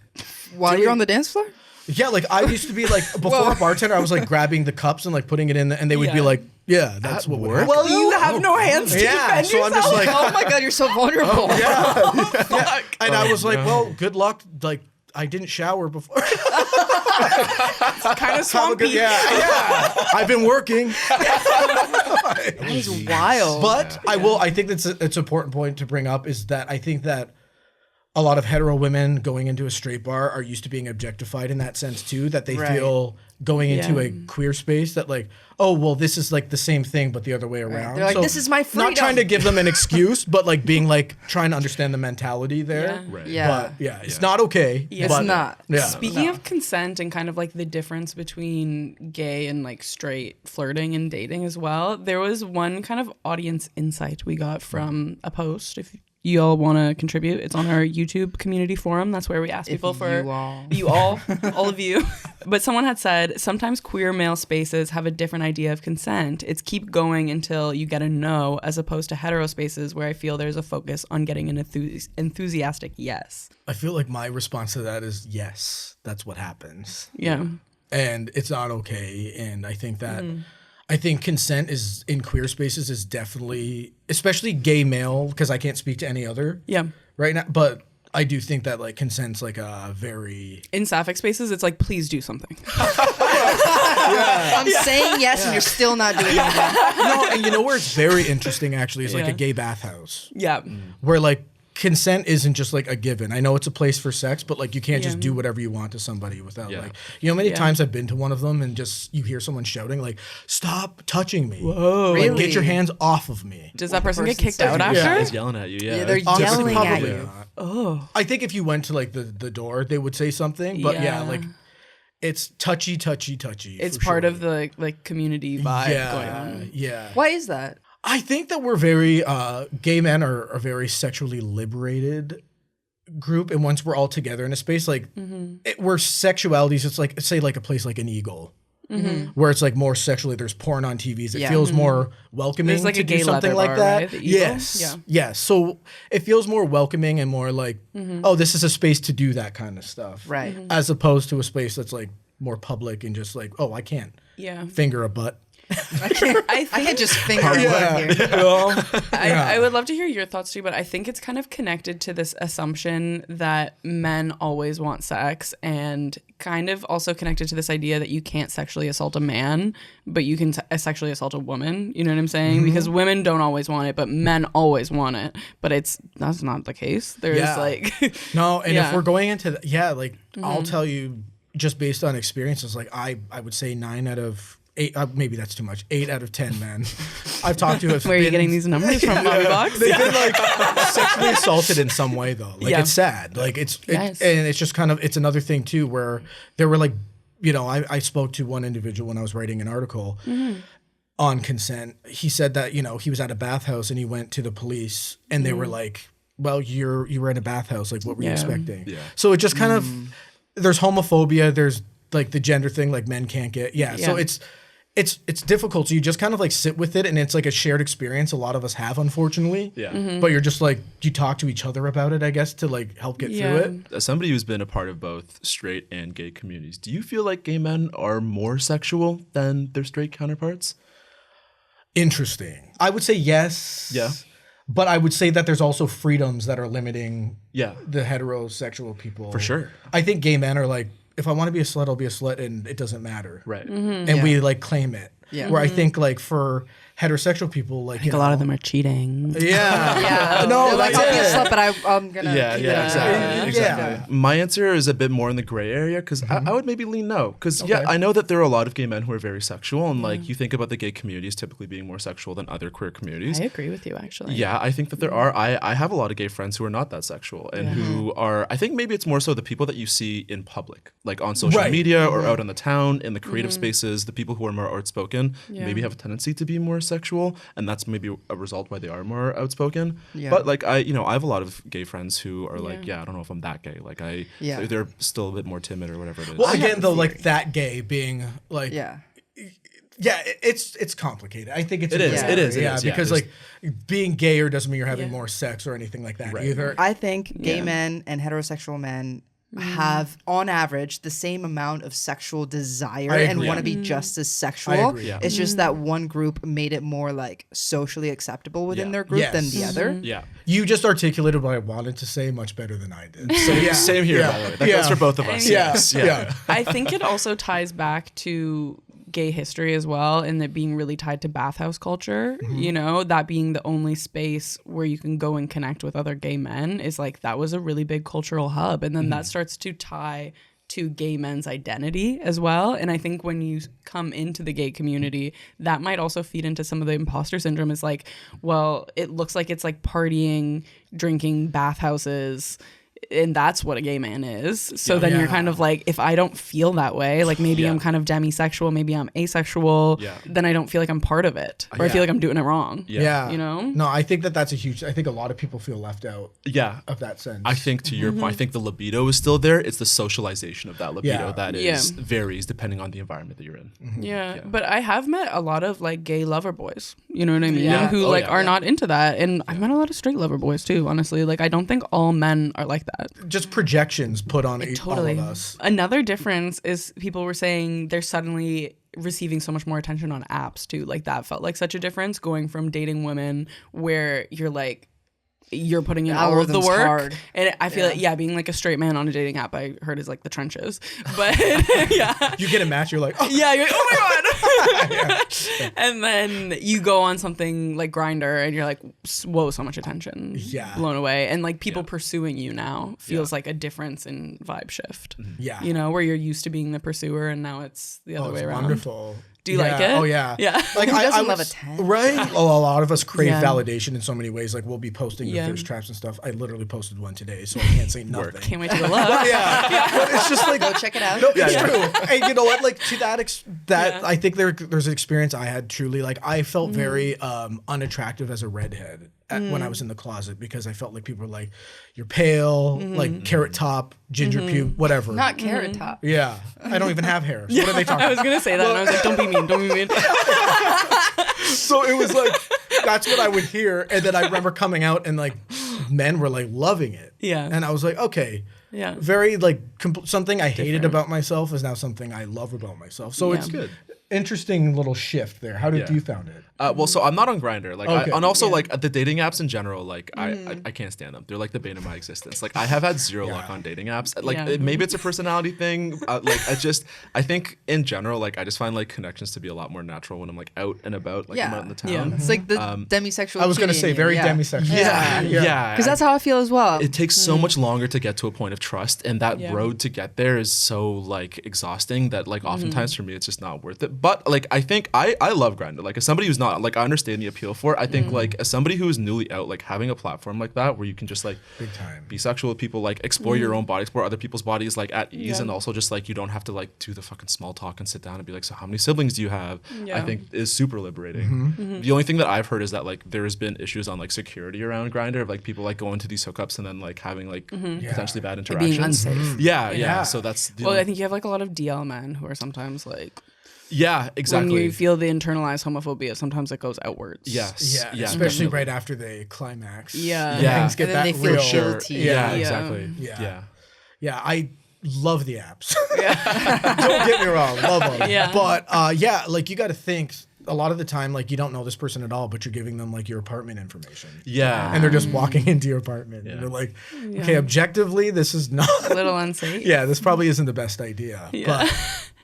While you're on the dance floor? yeah, like I used to be like, before a bartender, I was like grabbing the cups and like putting it in and they would be Yeah. like, yeah, that's what would happen. Well, you have no hands to Yeah, defend so I'm yourself. just like, Oh my God, you're so vulnerable. yeah. And I was like, well, good luck. Like, I didn't shower before. kind of Have a swampy. good- yeah. I've been working. That is wild. But I think it's an important point to bring up is that I think that a lot of hetero women going into a straight bar are used to being objectified in that sense too, that they Right. feel going into Yeah. a queer space that like, oh, well, this is like the same thing, but the other way around. They're like, this is my Not trying to freedom. give them an excuse, but like being like, trying to understand the mentality there. Yeah. Right. Yeah. But yeah, it's not okay. Yeah. but- It's not. Yeah. Speaking of consent and kind of like the difference between gay and like straight flirting and dating as well, there was one kind of audience insight we got from a post. If you all want to contribute, it's on our YouTube community forum. That's where we ask people for you all. all of you. But someone had said sometimes queer male spaces have a different idea of consent. It's keep going until you get a no, as opposed to hetero spaces where I feel there's a focus on getting an enthusiastic yes. I feel like my response to that is yes, that's what happens. Yeah. And it's not okay. And I think that I think consent is in queer spaces is definitely, especially gay male, because I can't speak to any other Yeah. right now. But I do think that like consent's like a very In sapphic spaces, it's like, please do something. I'm saying yes, and you're still not doing anything. no, and you know where it's very interesting actually is like Yeah. a gay bathhouse Yeah. where like consent isn't just like a given. I know it's a place for sex, but like you can't just Yeah. do whatever you want to somebody without Yeah. like, you know, many Yeah. times I've been to one of them and just you hear someone shouting like, "Stop touching me! Whoa. Like, Really? get your hands off of me!" Does that person get person kicked says out it. after? Yeah. He's yelling at you. Yeah. Yeah, they're Honestly, yelling at probably you. not. Oh. I think if you went to like the door, they would say something, but yeah, Yeah. like it's touchy. It's for part sure. of the like community vibe yeah, going on. yeah. Why is that? I think that we're very gay men are a very sexually liberated group, and once we're all together in a space like where sexualities, it's like say like a place like an Eagle. Where it's like more sexually, there's porn on TVs. It Yeah. feels more welcoming There's like to a do gay something leather like bar, that. right? The Eagle? Yes, Yeah. yes. So it feels more welcoming and more like, oh, this is a space to do that kind of stuff, Right. As opposed to a space that's like more public and just like, oh, I can't Yeah. finger a butt. I can't just finger a word here. Well, I would love to hear your thoughts too, but I think it's kind of connected to this assumption that men always want sex, and kind of also connected to this idea that you can't sexually assault a man, but you can sexually assault a woman. You know what I'm saying? Because women don't always want it, but men always want it. But that's not the case. There's like no, and if we're going into like I'll tell you just based on experiences, like I would say 9 out of 8, maybe that's too much. 8 out of 10 men I've talked to have Where are you getting these numbers from, Bobby Box? They've been like sexually assaulted in some way though. Like it's sad. Like and it's just kind of, it's another thing too where there were like, you know, I spoke to one individual when I was writing an article on consent. He said that, you know, he was at a bathhouse and he went to the police and they were like, well, you were in a bathhouse. Like what were you expecting? Yeah. So it just kind of, there's homophobia. There's like the gender thing, like men can't get, so it's difficult. So you just kind of like sit with it, and it's like a shared experience a lot of us have, unfortunately. Yeah. But you're just like, you talk to each other about it, I guess, to like help get through it. As somebody who's been a part of both straight and gay communities, do you feel like gay men are more sexual than their straight counterparts? Interesting. I would say yes. Yeah. But I would say that there's also freedoms that are limiting the heterosexual people. For sure. I think gay men are like, if I want to be a slut, I'll be a slut, and it doesn't matter. Right. And we like claim it. Yeah. Where I think like for heterosexual people, like, I think a lot of them are cheating. Yeah. No, like, I'll be a slut, but I'm gonna. Exactly. Yeah. My answer is a bit more in the gray area, because I would maybe lean no. Because I know that there are a lot of gay men who are very sexual, and like you think about the gay community as typically being more sexual than other queer communities. I agree with you, actually. Yeah, I think that there are. I have a lot of gay friends who are not that sexual and who are. I think maybe it's more so the people that you see in public, like on social media or out on the town in the creative spaces. The people who are more outspoken maybe have a tendency to be more sexual, and that's maybe a result why they are more outspoken. Yeah. But like I have a lot of gay friends who are like, I don't know if I'm that gay. Like they're still a bit more timid or whatever it is. Well, again, though, like that gay being like, it's complicated. I think it is. Because like being gayer doesn't mean you're having more sex or anything like that either. I think gay men and heterosexual men have, on average, the same amount of sexual desire and want to be just as sexual. It's just that one group made it more like socially acceptable within their group than the other. Yeah. You just articulated what I wanted to say much better than I did. Same here, by the way. That goes for both of us. Yeah. I think it also ties back to gay history as well, and it being really tied to bathhouse culture. You know, that being the only space where you can go and connect with other gay men is like, that was a really big cultural hub, and then that starts to tie to gay men's identity as well. And I think when you come into the gay community, that might also feed into some of the imposter syndrome. Is like, well, it looks like it's like partying, drinking, bathhouses, and that's what a gay man is. So then you're kind of like, if I don't feel that way, like maybe I'm kind of demisexual, maybe I'm asexual, then I don't feel like I'm part of it, or I feel like I'm doing it wrong. You know? No, I think that's a huge, I think a lot of people feel left out of that sense. I think to your point, I think the libido is still there. It's the socialization of that libido that is varies depending on the environment that you're in. But I have met a lot of like gay lover boys, you know what I mean? Who are not into that. And I've met a lot of straight lover boys too, honestly. Like, I don't think all men are like that. Just projections put on all of us. Another difference is people were saying they're suddenly receiving so much more attention on apps too. Like, that felt like such a difference, going from dating women where you're like, you're putting in all of the work. Hard. And I feel like, being like a straight man on a dating app, I heard, is like the trenches. But you get a match, you're like, oh. You're like, oh my God. And then you go on something like Grindr and you're like, whoa, so much attention. Blown away. And like people pursuing you now feels like a difference in vibe shift. Yeah. You know, where you're used to being the pursuer and now it's the other way around. Wonderful. Do you like it? Oh, yeah. Yeah. Like, I love a 10. Right? A lot of us crave validation in so many ways. Like, we'll be posting the thirst traps and stuff. I literally posted one today, so I can't say nothing. Can't wait to go look. But it's just like, go check it out. No, it's true. And you know what? Like, to that, I think there's an experience I had truly. Like, I felt very unattractive as a redhead when I was in the closet, because I felt like people were like, you're pale, like carrot top, ginger pube, whatever. Not carrot top. Yeah. I don't even have hair. So what are they talking about? I was going to say that, and I was like, don't be mean, don't be mean. So it was like, that's what I would hear. And then I remember coming out and like men were like loving it. Yeah. And I was like, okay. Very like something I hated about myself is now something I love about myself. So it's good. interesting little shift there. How did Yeah. you found it? Well, so I'm not on Grindr, like, Okay. and also like the dating apps in general, like I can't stand them. They're like the bane of my existence. Like I have had zero luck on dating apps. Like Yeah. maybe it's a personality thing. Like I think in general, like I just find like connections to be a lot more natural when I'm like out and about, like I'm out in the town. Yeah. It's like the demisexual. I was gonna key say in you, very yeah. demisexual. Yeah. Because that's how I feel as well. It takes so much longer to get to a point of trust, and that Yeah. road to get there is so like exhausting that like oftentimes for me it's just not worth it. But like I think I love Grindr. Like as somebody who's not, like I understand the appeal for it. I think like as somebody who is newly out, like having a platform like that where you can just like Big time. be sexual with people, like explore your own body, explore other people's bodies like at ease, Yeah. and also just like you don't have to like do the fucking small talk and sit down and be like, so how many siblings do you have? I Yeah. think is super liberating. The only thing that I've heard is that like there has been issues on like security around Grindr, of like people like going to these hookups and then like having like potentially bad interactions. being unsafe. Yeah. Yeah. So that's the Well, only- I think you have like a lot of DL men who are sometimes like yeah, exactly. when you feel the internalized homophobia, sometimes it goes outwards. Yes. Yeah, especially right after they climax. Yeah. Yeah. Things get And then that they feel real. sure. Sure. guilty. Yeah, Yeah. exactly. Yeah. Yeah, I love the apps. Don't get me wrong, love them. Yeah. But yeah, like you got to think a lot of the time, like you don't know this person at all, but you're giving them like your apartment information. Yeah. And they're just walking into your apartment. Yeah. And they're like, okay, objectively, this is not. A little unsafe. Yeah, this probably isn't the best idea. But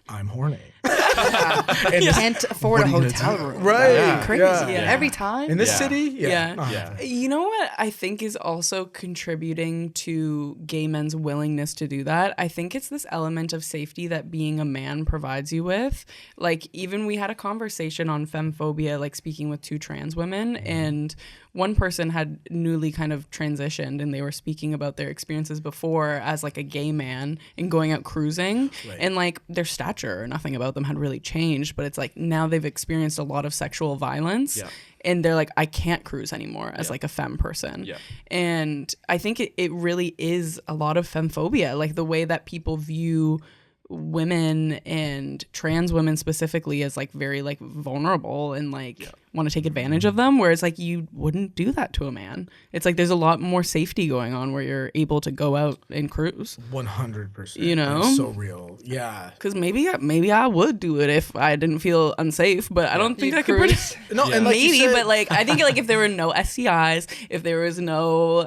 I'm horny. And can't afford a What are you gonna hotel do? room. Right. That would be crazy. Yeah. Every time. In this Yeah. city? Yeah. Uh-huh. Yeah. You know what I think is also contributing to gay men's willingness to do that? I think it's this element of safety that being a man provides you with. Like, even we had a conversation on femphobia, like speaking with two trans women, and one person had newly kind of transitioned and they were speaking about their experiences before as like a gay man and going out cruising, and like their stature or nothing about them had really changed, but it's like now they've experienced a lot of sexual violence. Yeah. And they're like, I can't cruise anymore as like a femme person. Yeah. And I think it really is a lot of femphobia, like the way that people view women and trans women specifically as like very like vulnerable and like want to take advantage of them, whereas like you wouldn't do that to a man. It's like there's a lot more safety going on where you're able to go out and cruise. 100%. You know? It's so real. Yeah. Because maybe I would do it if I didn't feel unsafe, but I don't think You I could cruise? No, and like you maybe, said- but like I think like if there were no STIs, if there was no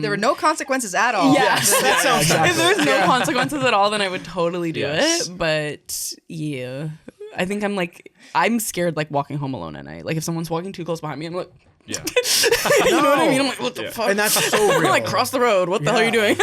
There were no consequences at all. yes, that sounds if there was no consequences at all, then I would totally do Yes. it. But yeah, I think I'm scared like walking home alone at night. Like if someone's walking too close behind me, I'm like, Yeah. you know what I mean? I'm like, what the fuck? And that's so real. like cross the road. What the hell are you doing?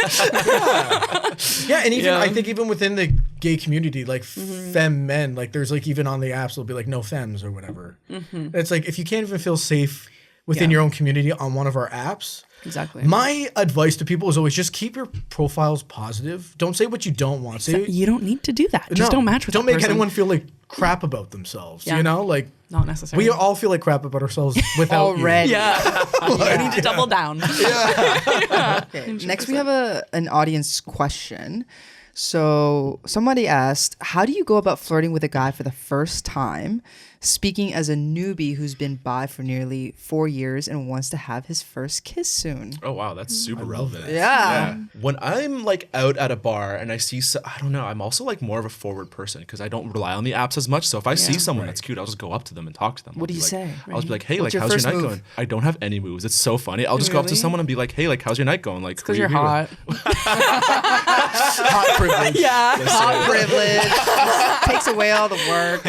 Yeah, and even Yeah. I think even within the gay community, like femme men, like there's like even on the apps they'll be like no femmes or whatever. It's like if you can't even feel safe within Yeah. your own community on one of our apps. Exactly. My advice to people is always just keep your profiles positive. Don't say what you don't want. Say You don't need to do that. Just don't match with Don't that make person. anyone feel like crap about themselves. Yeah. You know, like Not necessarily. we all feel like crap about ourselves without Already. you. Yeah. I need to double down. Okay. Next, we have an audience question. So somebody asked, how do you go about flirting with a guy for the first time, speaking as a newbie who's been bi for nearly 4 years and wants to have his first kiss soon? Oh wow, that's super relevant. Yeah. When I'm like out at a bar and I see, I don't know, I'm also like more of a forward person because I don't rely on the apps as much. So if I see someone that's cute, I'll just go up to them and talk to them. What do you say? I'll just be like, hey, What's like, your how's your first night move? going? I don't have any moves. It's so funny. I'll just go up to Really? someone and be like, hey, like, how's your night going? Like, Because who you're you with? hot. Hot privilege. Yeah. Hot privilege. Takes away all the work.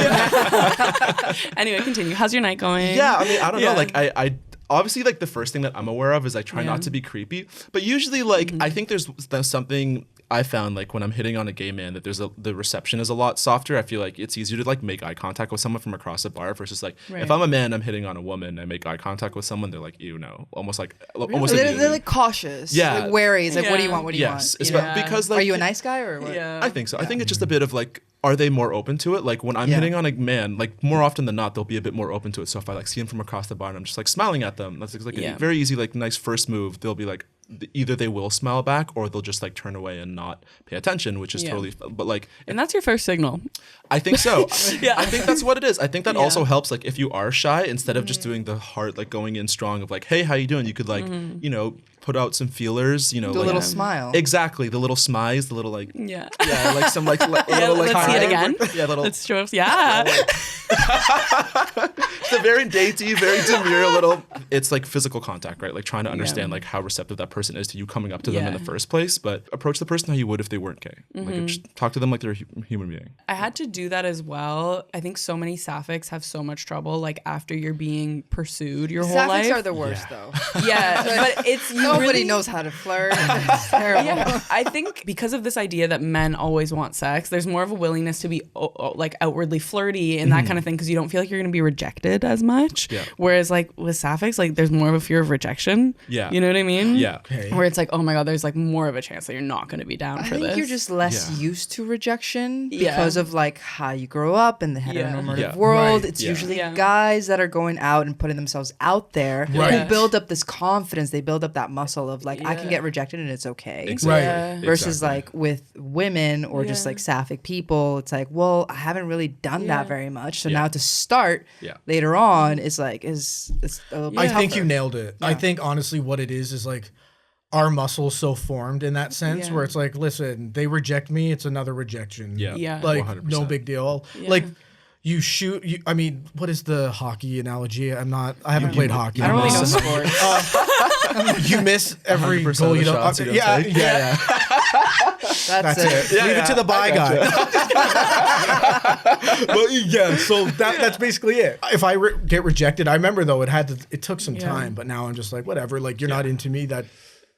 Anyway, continue. How's your night going? Yeah, I mean, I don't know. Yeah. Like, I obviously like the first thing that I'm aware of is I try not to be creepy, but usually like I think there's something I found like when I'm hitting on a gay man that the reception is a lot softer. I feel like it's easier to like make eye contact with someone from across a bar versus like Right. if I'm a man, I'm hitting on a woman, I make eye contact with someone, they're like, ew, no, almost like almost They're immediately. like cautious. Yeah. Like wary. It's like, what do you Yeah. want? What do you Yes, want? espe- because like Are you a nice guy or what? Yeah. I think so. I think it's just a bit of like, are they more open to it? Like when I'm hitting on a man, like more often than not, they'll be a bit more open to it. So if I like see him from across the bar and I'm just like smiling at them, that's like Yeah. a very easy, like nice first move. They'll be like, either they will smile back or they'll just like turn away and not pay attention, which is Yeah. totally, but like, And that's your first signal. I think so. Yeah. I think that's what it is. I think that Yeah. also helps. Like if you are shy, instead of just doing the heart, like going in strong of like, hey, how you doing? You could like, you know, put out some feelers, you know, The like little smile. Exactly, the little smiles, the little like Yeah. yeah, like some like a little like Let's see it again. Yeah, little. Let's show us. Yeah. It's a very dainty, very demure little. It's like physical contact, right? Like trying to understand like how receptive that person is to you coming up to them in the first place. But approach the person how you would if they weren't gay. Like just talk to them like they're a human being. I had to do that as well. I think so many sapphics have so much trouble like after you're being pursued your whole life. Sapphics are the worst, though. Yeah, but it's Nobody really knows how to flirt. It's terrible. Yeah, I think because of this idea that men always want sex, there's more of a willingness to be like outwardly flirty and that kind of thing because you don't feel like you're going to be rejected as much. Yeah. Whereas like with sapphics, like there's more of a fear of rejection. Yeah. You know what I mean? Yeah. Okay. Where it's like, oh my God, there's like more of a chance that you're not going to be down I for think this. you're just less Yeah. used to rejection Yeah. because of like how you grow up in the heteronormative Yeah. world. Right. It's Yeah. usually Yeah. guys that are going out and putting themselves out there Right. who build up this confidence. They build up that muscle of like, I can Yeah. get rejected and it's okay. Exactly. Right. Yeah. Versus Exactly. like with women or just Yeah. like sapphic people, it's like, well, I haven't really done Yeah. that very much. So Yeah. now to start Yeah. later on is like it's a little bit I think tougher. you nailed it. I think honestly what it is like our muscles so formed in that sense Yeah. where it's like, listen, they reject me, it's another rejection. Yeah. Yeah. Like 100%. no big deal. Yeah. Like you shoot I mean, what is the hockey analogy? I haven't played hockey. I don't really know So- sports. You miss every 100% goal of you the don't. shots you don't yeah, take. yeah, That's That's it. it. Leave it to the bye guy. But yeah, so that's basically it. If I get rejected, I remember though it took some time, but now I'm just like whatever. Like you're not into me. That's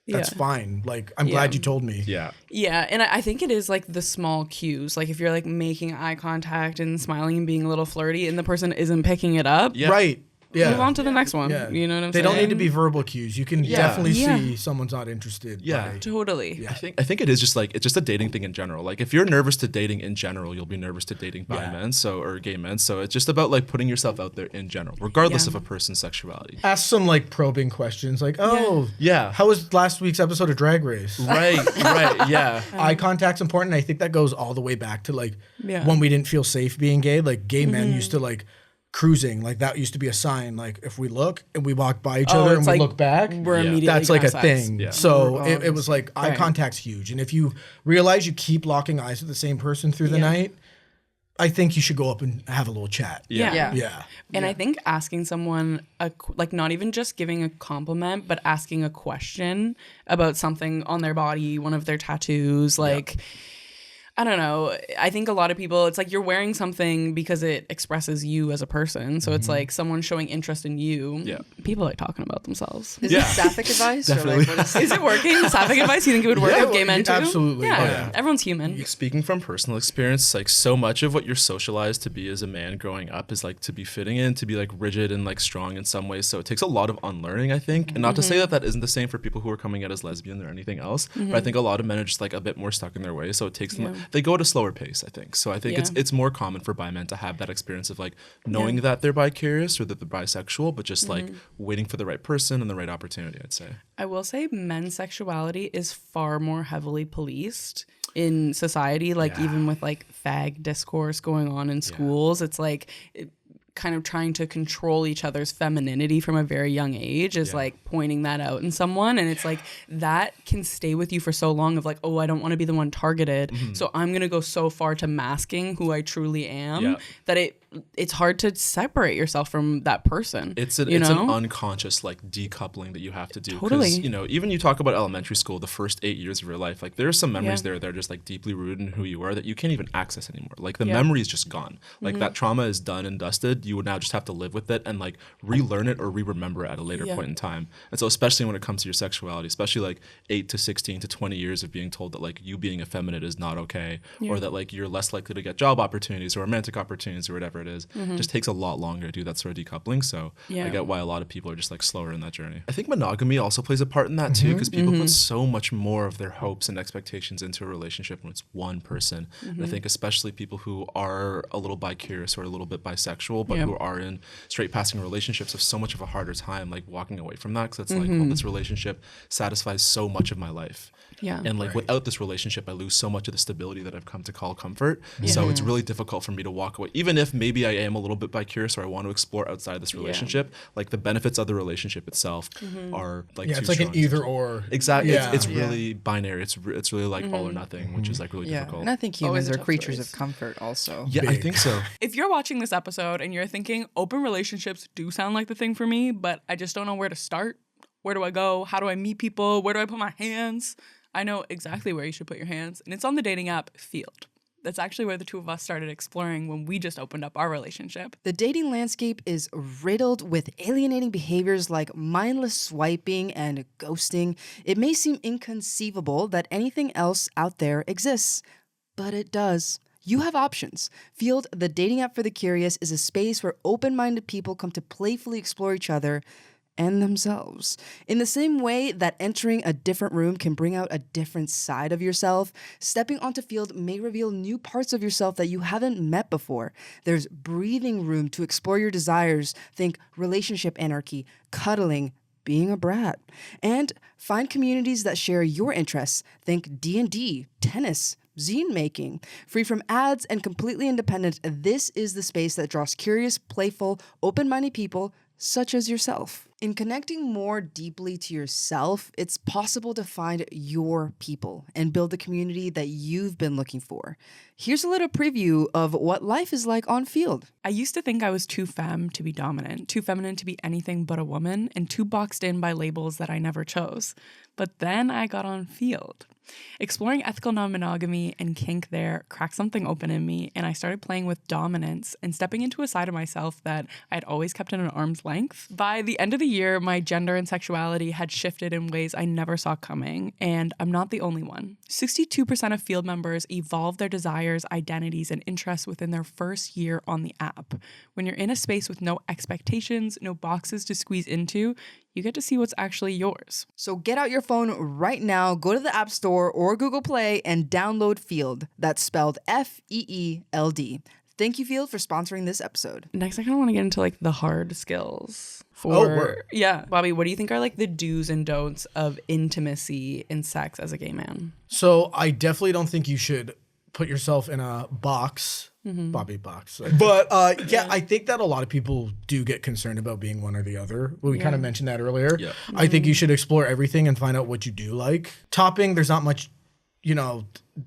Yeah. fine. Like I'm glad you told me. Yeah. Yeah, and I think it is like the small cues. Like if you're like making eye contact and smiling and being a little flirty and the person isn't picking it up, Yeah. Right. Yeah. move on to the next one. Yeah. You know what I'm They saying? don't need to be verbal cues. You can definitely Yeah. see someone's not interested. Yeah. by- Totally. I think it is just like it's just a dating thing in general. Like if you're nervous to dating in general, you'll be nervous to dating bi men, or gay men. So it's just about like putting yourself out there in general, regardless Yeah. of a person's sexuality. Ask some like probing questions, like, "Oh, Yeah. how was last week's episode of Drag Race?" Right. Yeah. Eye contact's important. I think that goes all the way back to like Yeah. when we didn't feel safe being gay. Like gay men used to like cruising. Like that used to be a sign. Like if we look and we walk by each other and it's we like look back, we're Yeah. immediately that's like a gonna have sex. thing. Yeah. So it was like eye Right. contact's huge. And if you realize you keep locking eyes with the same person through the night, I think you should go up and have a little chat. Yeah. Yeah. Yeah. And I think asking someone like not even just giving a compliment, but asking a question about something on their body, one of their tattoos, like I don't know. I think a lot of people, it's like you're wearing something because it expresses you as a person. So it's like someone showing interest in you. Yeah. People like talking about themselves. Is Yeah. it sapphic advice? Definitely. Or like, what is Is it working? Sapphic advice? You think it would work Yeah, with gay men too? absolutely. Yeah. Oh, yeah. Everyone's human. Speaking from personal experience, like so much of what you're socialized to be as a man growing up is like to be fitting in, to be like rigid and like strong in some ways. So it takes a lot of unlearning, I think. And not to say that that isn't the same for people who are coming out as lesbian or anything else, but I think a lot of men are just like a bit more stuck in their ways. So it takes them, they go at a slower pace, I think. So I think it's more common for bi men to have that experience of like knowing that they're bi-curious or that they're bisexual, but just like waiting for the right person and the right opportunity, I'd say. I will say men's sexuality is far more heavily policed in society, like even with like fag discourse going on in schools. It's like kind of trying to control each other's femininity from a very young age is like pointing that out in someone. And it's like that can stay with you for so long of like, oh, I don't want to be the one targeted. So I'm going to go so far to masking who I truly am that it's hard to separate yourself from that person. It's an unconscious like decoupling that you have to do. 'Cause, Totally. you know, even you talk about elementary school, the first 8 years of your life, like there are some memories there that are just like deeply rooted in who you are that you can't even access anymore. Like the memory is just gone. Like that trauma is done and dusted. You would now just have to live with it and like relearn it or re-remember it at a later point in time. And so especially when it comes to your sexuality, especially like 8 to 16 to 20 years of being told that like you being effeminate is not okay, or that like you're less likely to get job opportunities or romantic opportunities or whatever it is, just takes a lot longer to do that sort of decoupling. So I get why a lot of people are just like slower in that journey. I think monogamy also plays a part in that too, because people put so much more of their hopes and expectations into a relationship when it's one person. And I think especially people who are a little bi-curious or a little bit bisexual, but who are in straight passing relationships have so much of a harder time like walking away from that, because it's like, well, this relationship satisfies so much of my life. And like without this relationship, I lose so much of the stability that I've come to call comfort. So it's really difficult for me to walk away, even if maybe maybe I am a little bit bi-curious or I want to explore outside this relationship, like the benefits of the relationship itself are like Yeah, it's like an either or. Exactly. Yeah. It's really binary. It's really like all or nothing, which is like really Yeah, difficult. and I think Always humans a are tough creatures choice. of comfort also. Yeah, I think so. If you're watching this episode and you're thinking open relationships do sound like the thing for me, but I just don't know where to start, where do I go? How do I meet people? Where do I put my hands? I know exactly where you should put your hands, and it's on the dating app Field. That's actually where the two of us started exploring when we just opened up our relationship. The dating landscape is riddled with alienating behaviors like mindless swiping and ghosting. It may seem inconceivable that anything else out there exists, but it does. You have options. Field, the dating app for the curious, is a space where open-minded people come to playfully explore each other and themselves. In the same way that entering a different room can bring out a different side of yourself, stepping onto Field may reveal new parts of yourself that you haven't met before. There's breathing room to explore your desires. Think relationship anarchy, cuddling, being a brat. And find communities that share your interests. Think D&D, tennis, zine making. Free from ads and completely independent, this is the space that draws curious, playful, open-minded people such as yourself. In connecting more deeply to yourself, it's possible to find your people and build the community that you've been looking for. Here's a little preview of what life is like on Field. I used to think I was too femme to be dominant, too feminine to be anything but a woman, and too boxed in by labels that I never chose. But then I got on Field. Exploring ethical non-monogamy and kink there cracked something open in me, and I started playing with dominance and stepping into a side of myself that I'd always kept at an arm's length. By the end of the year, my gender and sexuality had shifted in ways I never saw coming, and I'm not the only one. 62% of Field members evolve their desires, identities, and interests within their first year on the app. When you're in a space with no expectations, no boxes to squeeze into, you get to see what's actually yours. So get out your phone right now, go to the App Store or Google Play and download Field. That's spelled F-E-E-L-D. Thank you, Field, for sponsoring this episode. Next, I kind of want to get into like the hard skills. Word. Yeah. Bobby, what do you think are like the do's and don'ts of intimacy in sex as a gay man? So I definitely don't think you should put yourself in a box. Bobby box. But yeah, I think that a lot of people do get concerned about being one or the other. We kind of mentioned that earlier. Yeah. I think you should explore everything and find out what you do like. Topping, there's not much,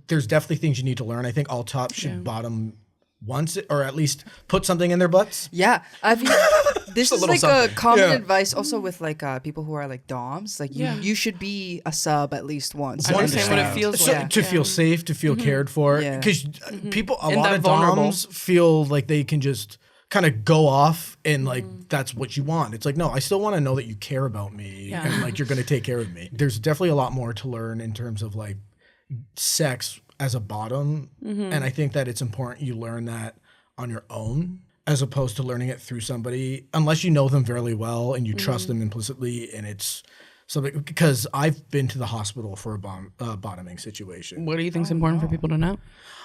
there's definitely things you need to learn. I think all tops should bottom once, or at least put something in their butts. Yeah, I mean, this is like something. a common Yeah. advice also with like people who are like doms. Like you should be a sub at least once. I understand what it feels So, like. to feel safe, to feel cared for. Yeah. Because people, a And lot that of vulnerable. doms feel like they can just kind of go off and like that's what you want. It's like, no, I still want to know that you care about me and like you're going to take care of me. There's definitely a lot more to learn in terms of like sex as a bottom. And I think that it's important you learn that on your own as opposed to learning it through somebody, unless you know them fairly well and you trust them implicitly. And it's something, because I've been to the hospital for a bottoming situation. What do you think is important for people to know?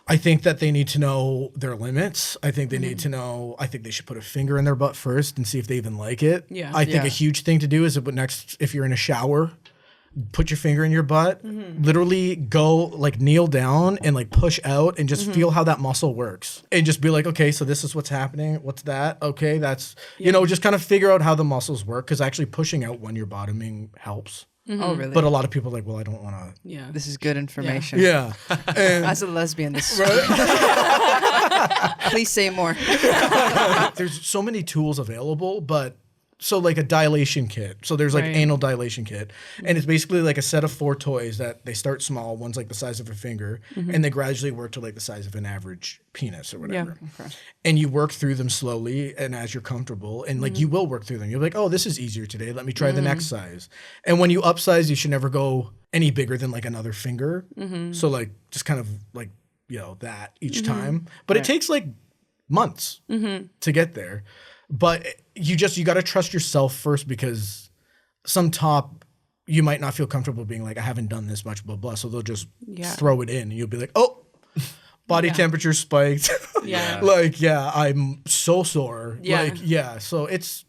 I think that they need to know their limits. I think they need to know, I think they should put a finger in their butt first and see if they even like it. Yeah. I think Yeah. a huge thing to do is if you're in a shower, put your finger in your butt, literally go like kneel down and like push out and just feel how that muscle works. And just be like, okay, so this is what's happening. What's that? Okay, that's, just kind of figure out how the muscles work, because actually pushing out when you're bottoming helps. Oh, really? But a lot of people are like, well, I don't want to. Yeah. This is good information. Yeah. And As a lesbian, this please say more. there's so many tools available, but so like a dilation kit. So there's like Right. anal dilation kit, and it's basically like a set of 4 toys that they start small. One's like the size of a finger, and they gradually work to like the size of an average penis or whatever. And you work through them slowly and as you're comfortable, and like you will work through them. You're like, oh, this is easier today. Let me try the next size. And when you upsize, you should never go any bigger than like another finger. So like just kind of like that each time. But it takes like months to get there. But you got to trust yourself first, because some top, you might not feel comfortable being like, I haven't done this much, blah, blah. So they'll just throw it in and you'll be like, oh, body temperature spiked. Yeah. Like, I'm so sore. Yeah. Like, so it's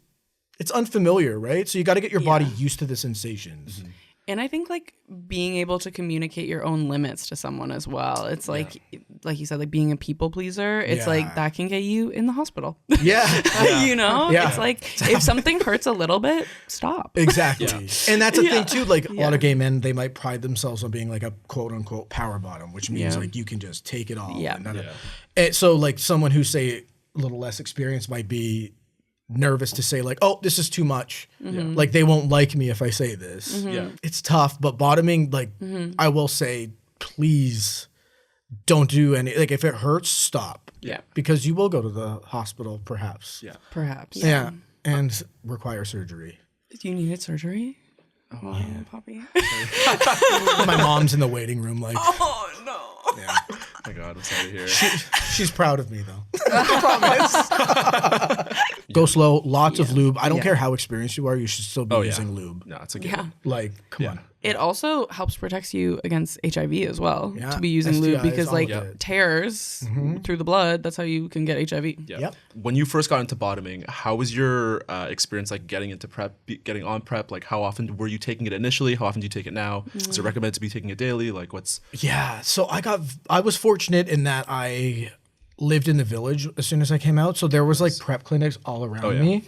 unfamiliar, right? So you got to get your body used to the sensations. And I think like being able to communicate your own limits to someone as well. It's like you said, like being a people pleaser. It's like that can get you in the hospital. Yeah. You know, Yeah. it's like if something hurts a little bit, stop. Exactly. And that's a thing too. Like a lot of gay men, they might pride themselves on being like a quote unquote power bottom, which means like you can just take it all. Yeah. And so like someone who say a little less experienced might be nervous to say like, oh, this is too much. Like they won't like me if I say this. It's tough, but bottoming, like I will say, please don't do any, like if it hurts, stop. Because you will go to the hospital perhaps. Perhaps. Yeah. And require surgery. Do you needed surgery? Oh, Poppy. My mom's in the waiting room like, Oh no. yeah. Oh my God, I'm sorry to hear. She's proud of me though. I promise. Go slow, lots of lube. I don't care how experienced you are, you should still be using lube. No, it's a good Yeah. Like, come on. It also helps protect you against HIV as well Yeah, to be using lube STIs, because all like of it. tears through the blood, that's how you can get HIV. Yep. When you first got into bottoming, how was your experience like getting into prep, getting on prep? Like how often were you taking it initially? How often do you take it now? Is it recommended to be taking it daily? Like what's... Yeah. So I was fortunate in that I lived in the village as soon as I came out. So there was like prep clinics all around me.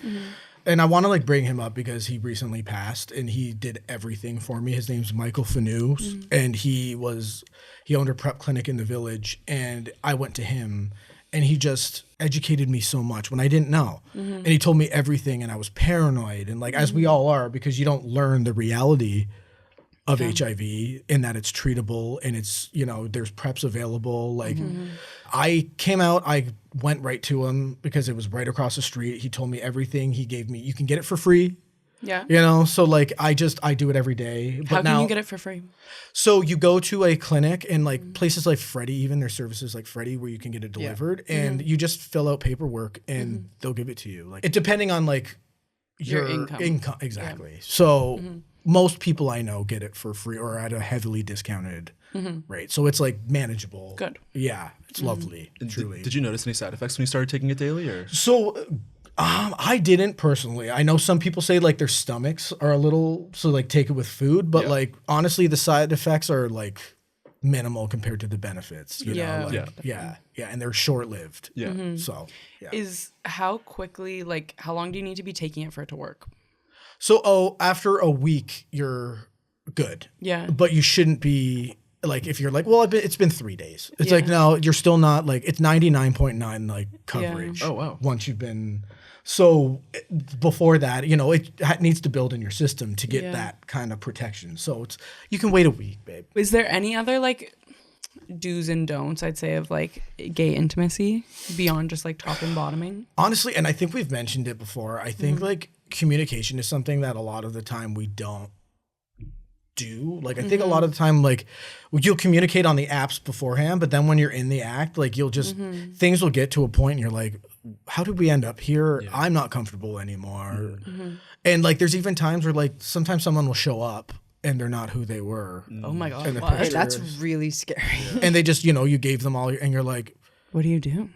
And I want to like bring him up because he recently passed and he did everything for me. His name's Michael Fanu, and he owned a prep clinic in the village, and I went to him and he just educated me so much when I didn't know. And he told me everything, and I was paranoid, and like as we all are, because you don't learn the reality of HIV in that it's treatable and it's, you know, there's preps available. Like I came out, I went right to him because it was right across the street. He told me everything. He gave me, you can get it for free. Yeah. You know, so like I do it every day. But How can now, you get it for free? So you go to a clinic and like places like Freddie, even there's services like Freddie where you can get it delivered and you just fill out paperwork and they'll give it to you. Like it depending on like your income. Exactly. So most people I know get it for free or at a heavily discounted rate. So it's like manageable. Good. Yeah. It's lovely. Truly. Did you notice any side effects when you started taking it daily or? So I didn't personally. I know some people say like their stomachs are a little, so like take it with food, but like honestly the side effects are like minimal compared to the benefits, you know? Like, yeah, and they're short-lived. Yeah. So, yeah. Is how quickly, like how long do you need to be taking it for it to work? So, after a week, you're good. Yeah. But you shouldn't be, like, if you're like, well, it's been 3 days. It's like, no, you're still not, like, it's 99.9, like, coverage. Oh, wow. Once you've been, so before that, you know, it needs to build in your system to get that kind of protection. So, you can wait a week, babe. Is there any other, like, do's and don'ts, I'd say, of, like, gay intimacy beyond just, like, top and bottoming? Honestly, and I think we've mentioned it before, I think, like, communication is something that a lot of the time we don't do. Like, I think a lot of the time, like, you'll communicate on the apps beforehand, but then when you're in the act, like, you'll just, things will get to a point and you're like, how did we end up here? I'm not comfortable anymore. And, like, there's even times where, like, sometimes someone will show up and they're not who they were. Oh my God. in the What? Hey, that's pictures. really scary. And they just, you know, you gave them all, and you're like, What do you do?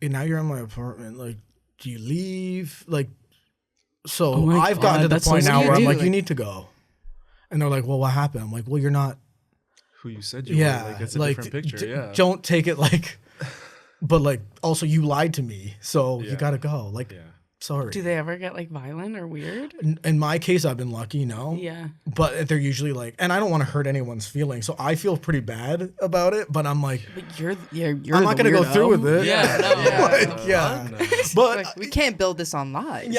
and now you're in my apartment. Like, do you leave? Like, so Oh my I've gotten God, to the that's so point now where I'm scary. like, Like- you need to go. And they're like, well, what happened? I'm like, well, you're not. Who you said you Yeah. were. Like, it's a like, different picture. Yeah. Don't take it like, but like, also you lied to me. So you got to go. Like, sorry. Do they ever get, like, violent or weird? In my case, I've been lucky, no. Yeah. But they're usually like, and I don't want to hurt anyone's feelings. So I feel pretty bad about it. But I'm like, But you're I'm not going to go through with it. Yeah, no. Like, yeah. But We can't build this on lies.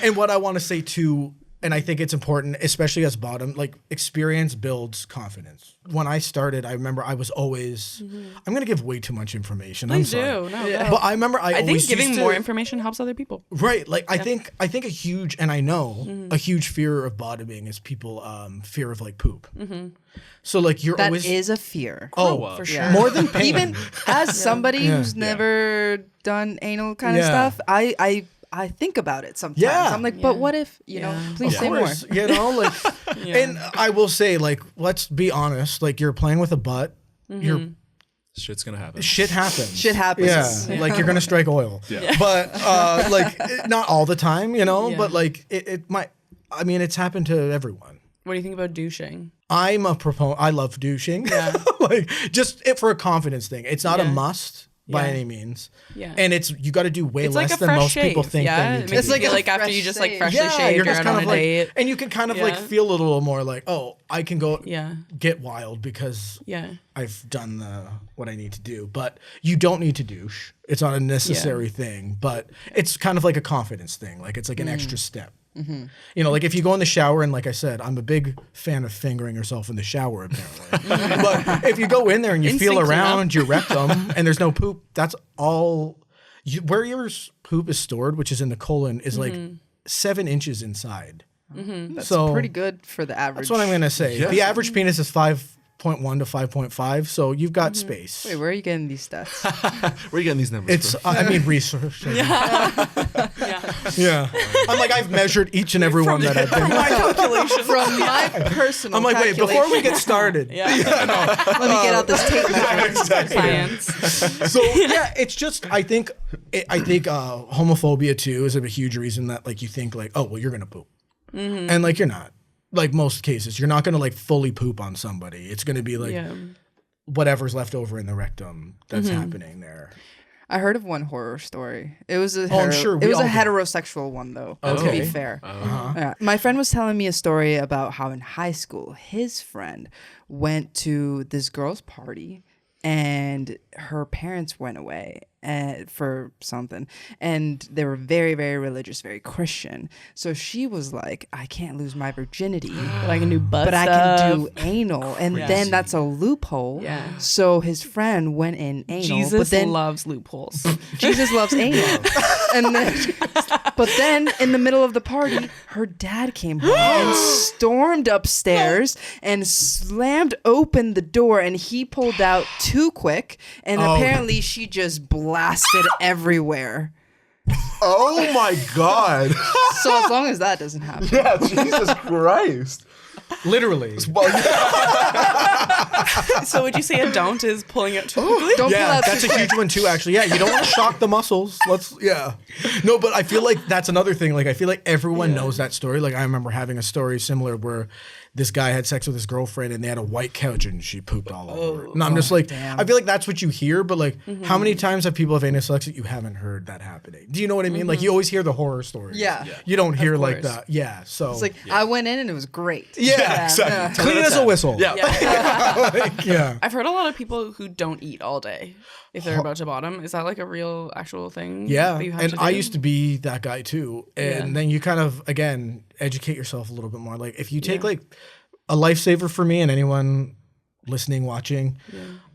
and what I want to say too, and I think it's important, especially as bottom, like experience builds confidence. When I started, I remember I was always, I'm going to give way too much information. Please I'm sorry. do. No, But I remember I think always giving used to- more information helps other people. Right. Like I think a huge, and I know a huge fear of bottoming is people, fear of like poop. So like you're That always, is a fear. oh, For Yeah. sure. more than pain. Even as somebody who's never done anal kind of Yeah. stuff, I think about it sometimes. Yeah. I'm like, but what if, you know, please Of say more. course, you know, like, and I will say, like, let's be honest, like, you're playing with a butt, you're Shit's gonna happen. shit happens. Shit happens. Yeah, like you're gonna strike oil. Yeah. But like, not all the time, you know. Yeah. But like, it might. I mean, it's happened to everyone. What do you think about douching? I'm a proponent. I love douching. Yeah. Like just it for a confidence thing. It's not a Yeah. must by Yeah. any means. Yeah. And it's you got to do way It's like less a than fresh most people shave, think yeah? they need It to makes do. you feel a like after fresh you just like shave. freshly Yeah, shaved, you're you're just out kind on of a like, date. and you can kind of like Yeah. feel a little more like, oh, I can go Yeah. get wild because Yeah. I've done what I need to do. But you don't need to douche. It's not a necessary thing, but it's kind of like a confidence thing. Like it's like an extra step. Mm-hmm. You know, like if you go in the shower and like I said, I'm a big fan of fingering yourself in the shower apparently. But if you go in there and you feel Instincts around your rectum and there's no poop, that's all. Where your poop is stored, which is in the colon, is like 7 inches inside. That's So pretty good for the average. that's what I'm gonna say. Yes. The average penis is 5.1 to 5.5, so you've got space. Wait, where are you getting these stats? Where are you getting these numbers It's from? I mean research. Yeah. Yeah. I'm like I've measured each and every one that I've been. My calculations. From my personal I'm like wait before we get started. Yeah. let me get out this tape measure. Science. So yeah, it's just I think homophobia too is a huge reason that like you think like oh well you're gonna poop, and like you're not. Like most cases, you're not gonna like fully poop on somebody. It's gonna be like Yeah. whatever's left over in the rectum that's happening there. I heard of one horror story. It was a I'm sure we it was a all do. heterosexual one though. To be Okay. fair, yeah. My friend was telling me a story about how in high school his friend went to this girl's party and her parents went away for something, and they were very, very religious, very Christian. So she was like, I can't lose my virginity, But I can do butt but I stuff. can do anal, and then that's a loophole. Yeah. So his friend went in anal, Jesus but then loves loopholes. Jesus loves anal. And then, but then in the middle of the party, her dad came home and stormed upstairs and slammed open the door, and he pulled out too quick, and apparently she just blasted everywhere. Oh my God. So as long as that doesn't happen. Yeah, Jesus Christ. Literally. So would you say a don't is pulling out too quickly? Don't pull Yeah, out that's too a huge one too. Actually, yeah, you don't want to shock the muscles. No, but I feel like that's another thing. Like I feel like everyone knows that story. Like I remember having a story similar where this guy had sex with his girlfriend and they had a white couch and she pooped all over it. And I'm just like, damn. I feel like that's what you hear, but like, how many times have people have anal sex that you haven't heard that happening? Do you know what I mean? Like you always hear the horror stories. Yeah. You don't hear like course. that. Yeah. So It's like I went in and it was great. yeah, exactly. clean as a whistle. Yeah. Like, yeah. I've heard a lot of people who don't eat all day if they're about to bottom. Is that like a real actual thing? Yeah, that you have and to I do? used to be that guy too. And Yeah. then you kind of again educate yourself a little bit more. Like if you take like a lifesaver for me and anyone listening, watching,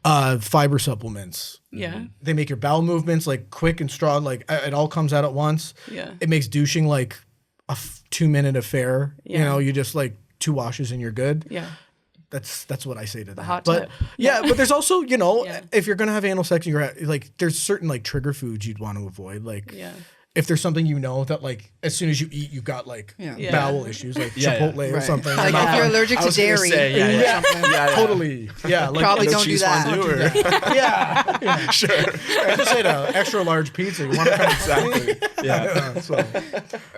fiber supplements. Yeah. They make your bowel movements like quick and strong. Like it all comes out at once. Yeah. It makes douching like a 2-minute affair. You Yeah. know, you just like 2 washes and you're good. Yeah. That's what I say to that. hot but tip. yeah, but there's also, you know, Yeah. if you're gonna have anal sex, you're like there's certain like trigger foods you'd want to avoid. Like Yeah. if there's something you know that like as soon as you eat you've got like Yeah. bowel issues like Yeah, yeah. Chipotle or Right. something. Like You're if not- you're allergic I to was gonna dairy. say, yeah. Totally. Yeah. Like Probably The don't do cheese that. fondue or- yeah. Sure. I just ate an extra large pizza. You want to come exactly? Yeah. So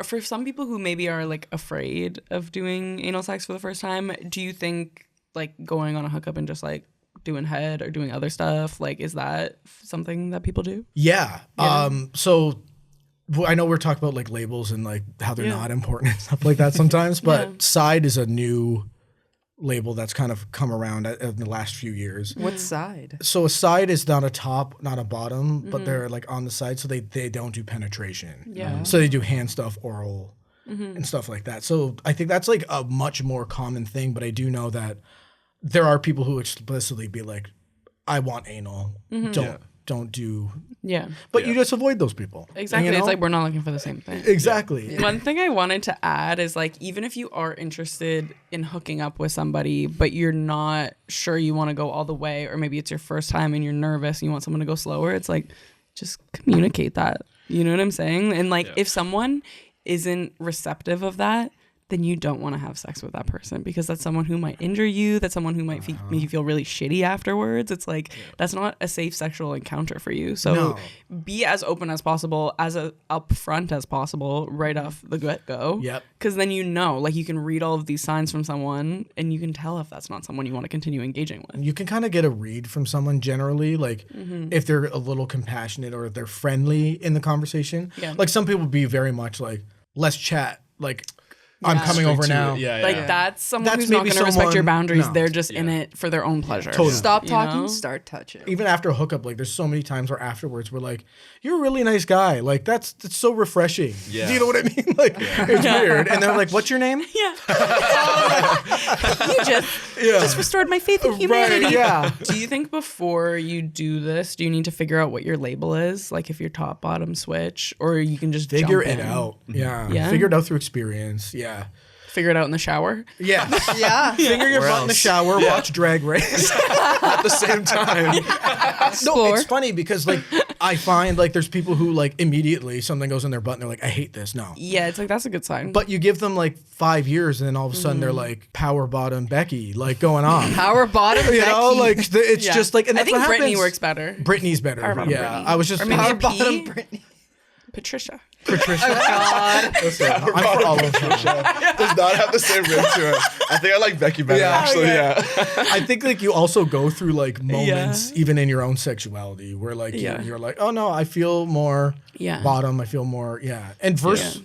For some people who maybe are like afraid of doing anal sex for the first time, do you think like going on a hookup and just like doing head or doing other stuff, like is that something that people do? yeah. So I know we're talking about like labels and like how they're Yeah. not important and stuff like that sometimes, but Yeah. side is a new label that's kind of come around in the last few years. What side? So a side is not a top, not a bottom, Mm-hmm. but they're like on the side, so they don't do penetration. Yeah. So they do hand stuff, oral, and stuff like that. So I think that's like a much more common thing. But I do know that there are people who explicitly be like, "I want anal. Don't do." Yeah. But you just avoid those people. Exactly. You know? It's like we're not looking for the same thing. exactly. One thing I wanted to add is like even if you are interested in hooking up with somebody, but you're not sure you want to go all the way, or maybe it's your first time and you're nervous and you want someone to go slower, it's like just communicate that. You know what I'm saying? And like if someone isn't receptive of that, then you don't want to have sex with that person, because that's someone who might injure you. That's someone who might make you feel really shitty afterwards. It's like, that's not a safe sexual encounter for you. So be as open as possible, as upfront as possible, right off the get-go. Yep. Because then you know, like, you can read all of these signs from someone and you can tell if that's not someone you want to continue engaging with. You can kind of get a read from someone generally, like if they're a little compassionate or they're friendly in the conversation. Yeah. Like some people be very much like, let's chat. Like, I'm coming over now. Like that's someone That's who's not maybe going to respect your someone- boundaries. no. They're just in it for their own pleasure. Totally. Stop You talking, know? start touching. Even after a hookup, like there's so many times where afterwards we're like, "You're a really nice guy." Like that's so refreshing. Yeah. Do you know what I mean? Like it's weird. And they're like, "What's your name?" Yeah. You just restored my faith in humanity. Right, yeah. Do you think before you do this, do you need to figure out what your label is? Like if you're top, bottom, switch, or you can just Figure jump it in? out. Yeah. Yeah? Figure it out through experience. Yeah. Figure it out in the shower? Yeah. Yeah. Finger your butt in the shower, watch Drag Race. At the same time. No, Explore. it's funny because like I find like there's people who like immediately something goes in their butt and they're like, I hate this. No. Yeah, it's like that's a good sign. But you give them like 5 years and then all of a sudden they're like power bottom Becky, like going on. Power bottom. You know, Becky. like it's Yeah. just like, and I that's think what Brittany happens. works better. Brittany's better. Power bottom Yeah. Brittany. I was just Or maybe Power a bottom. P? Brittany. Patricia. Patricia. God. Listen, I'm for all of them. Does not have the same ring to it. I think I like Becky better, Yeah. actually. Yeah. I think like you also go through like moments even in your own sexuality where like you're like, oh no, I feel more bottom. I feel more and verse.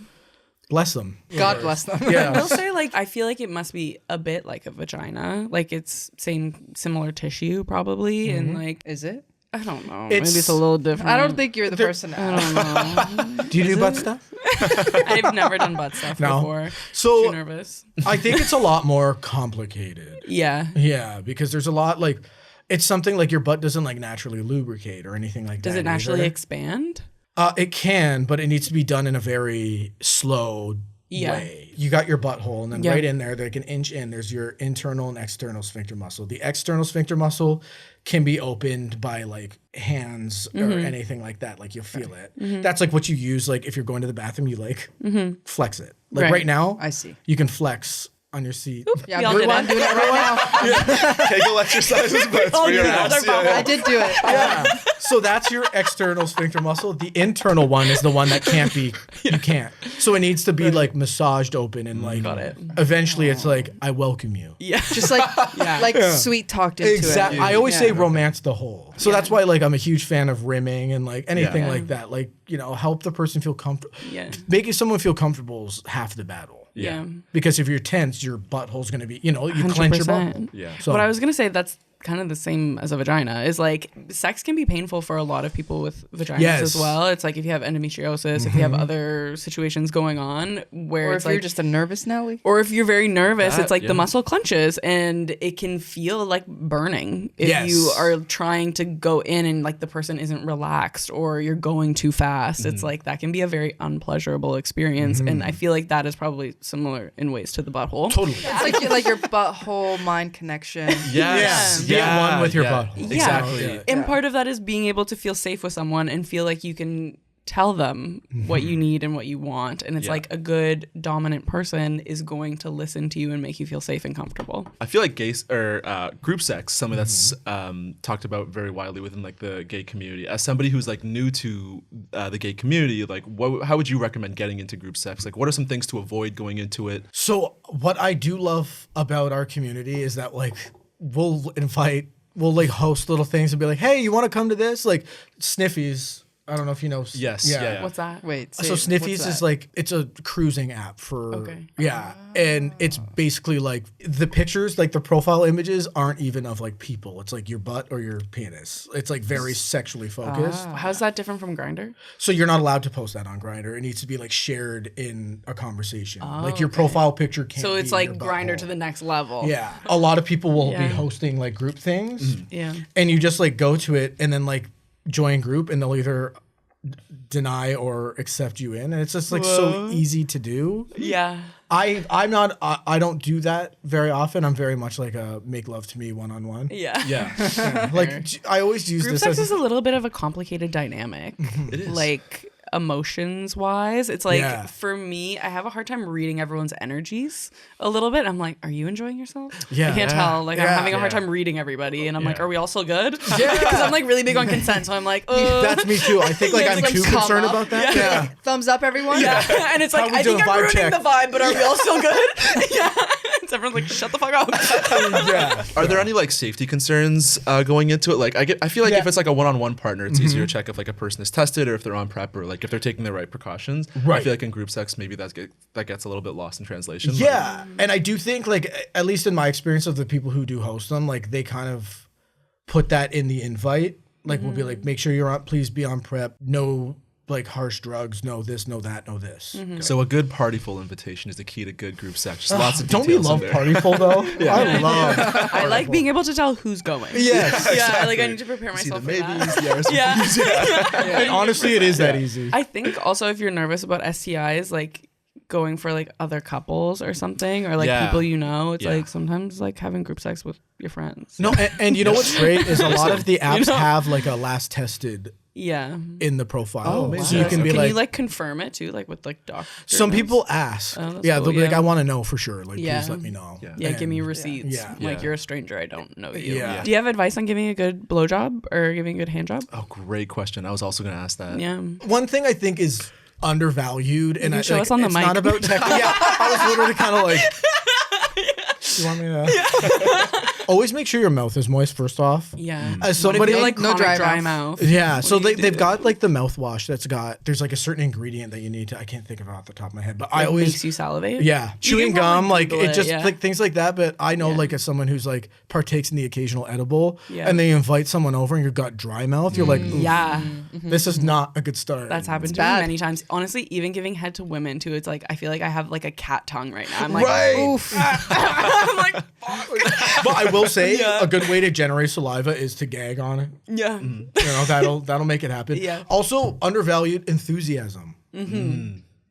Bless them. God bless them. I Yeah. will say, like, I feel like it must be a bit like a vagina. Like it's similar tissue probably, and like Is it? I don't know. It's- Maybe it's a little different. I don't think you're the person to ask. I don't know. Do you do butt stuff? I've never done butt stuff No. before. So- Too nervous. I think it's a lot more complicated. Yeah. Yeah, because there's a lot like it's something like your butt doesn't like naturally lubricate or anything like Does that. it naturally either. expand? It can, but it needs to be done in a very slow way. You got your butthole, and then right in there, like an inch in, there's your internal and external sphincter muscle. The external sphincter muscle can be opened by like hands or anything like that. Like you'll feel it. That's like what you use. Like if you're going to the bathroom, you like flex it. Like right now, I see. you can flex on your seat. Yeah, We all did I'm it. doing it right now. Kegel exercises, but it's for your ass. I did do it. Yeah. So that's your external sphincter muscle. The internal one is the one that can't be, you can't. So it needs to be like massaged open and like, eventually it's like, I welcome you. Yeah. Just like sweet talked into Exactly. it. I always say romance the whole. So that's why like I'm a huge fan of rimming and like anything like that. Like, you know, help the person feel comfortable. Yeah. Making someone feel comfortable is half the battle. Yeah. Because if you're tense, your butthole's going to be, you know, you clench your 100%. butthole. Yeah. So What I was going to say, that's kind of the same as a vagina, is like sex can be painful for a lot of people with vaginas as well. It's like if you have endometriosis, if you have other situations going on where Or it's if you're like, just a nervous Nelly. or if you're very nervous, it's like yeah. the muscle clenches and it can feel like burning if you are trying to go in and like the person isn't relaxed or you're going too fast. It's like that can be a very unpleasurable experience, and I feel like that is probably similar in ways to the butthole. totally. It's like your butthole mind connection. Yes. Be at one with your butthole. Yeah. Exactly. And part of that is being able to feel safe with someone and feel like you can tell them what you need and what you want. And it's like a good dominant person is going to listen to you and make you feel safe and comfortable. I feel like group sex, something that's talked about very widely within like the gay community. As somebody who's like new to the gay community, like how would you recommend getting into group sex? Like what are some things to avoid going into it? So what I do love about our community is that like we'll like host little things and be like, hey, you want to come to this? Like Sniffies. I don't know if you know. Yes. Yeah. What's that? Wait, So Sniffies is like, it's a cruising app for, and it's basically like the pictures, like the profile images aren't even of like people. It's like your butt or your penis. It's like very sexually focused. How's that different from Grindr? So you're not allowed to post that on Grindr. It needs to be like shared in a conversation. Like your profile picture can't So it's be like your Grindr butthole. to the next level. Yeah. A lot of people will be Yeah. hosting like group things. Yeah. And you just like go to it and then like join group and they'll either deny or accept you in, and it's just like so easy to do. Yeah. I don't do that very often. I'm very much like a make love to me one-on-one. Yeah. Yeah. Like I always use Group this sex as is a little bit of a complicated dynamic. It is. Like emotions wise. It's like, Yeah. for me, I have a hard time reading everyone's energies a little bit. I'm like, are you enjoying yourself? Yeah. I can't tell. Like, I'm Yeah. having a hard time reading everybody. And I'm like, Yeah. are we all still good? Because I'm like really big on consent. So I'm like, That's me too. I think like Yeah, I'm just, too like, come concerned up. about that. Yeah. Thumbs up, everyone. yeah. And it's like, we I think doing? I'm Vibe ruining check. the vibe, but are we all still good? Yeah. So everyone's like, shut the fuck up. Yeah. Are there any like safety concerns going into it? Like I feel like if it's like a one-on-one partner, it's easier to check if like a person is tested or if they're on PrEP or like if they're taking the right precautions. I Right. feel like in group sex, maybe that gets a little bit lost in translation. Yeah, and I do think like at least in my experience of the people who do host them, like they kind of put that in the invite. Like we'll be like, make sure you're on, please be on PrEP. No like harsh drugs. No this, no that, no this. So a good partyful invitation is the key to good group sex. Just lots of Don't we details in love there. partyful though? I love. I like being able to tell who's going. Yes. Yeah, like I need to prepare See the myself for that. maybes, the RSVPs. Yeah. And honestly, it is that easy. I think also if you're nervous about STIs, like going for like other couples or something, or like Yeah. people you know, it's Yeah. like sometimes like having group sex with your friends. No, and you know what's great is a lot of the apps know? have like a last tested Yeah. in the profile. Oh, so amazing. you can be Can like, you like confirm it too, like with like doctors? some people ask. Oh, that's Yeah, cool, they'll be like, yeah. I want to know for sure. Like, Yeah. please let me know. Yeah. Yeah, give me And- receipts. Yeah. Like Yeah. you're a stranger, I don't know you. Yeah. Do you have advice on giving a good blowjob or giving a good hand job? Oh, great question. I was also going to ask that. Yeah. One thing I think is undervalued, and You I show like, us on the it's mic. not about tech. Yeah, I was literally kind of like, you want me to? Always make sure your mouth is moist first off. Yeah. As somebody, What if you like No chronic dry dry mouth. mouth? yeah, so do you they've do? got like the mouthwash that's got, there's like a certain ingredient that you need to, I can't think of it off the top of my head, but I It always, makes you salivate. yeah, You chewing can probably gum, like Google it just yeah. like things like that. But I know Yeah. like as someone who's like partakes in the occasional edible, Yeah. and they invite someone over and you've got dry mouth, you're like, oof, Yeah. this is not a good start. That's happened to bad. me many times. Honestly, even giving head to women too, it's like I feel like I have like a cat tongue right now. I'm like, Right. Oof. I'm like, But I will say a good way to generate saliva is to gag on it. yeah. You know, that'll make it happen. Yeah. Also, undervalued enthusiasm.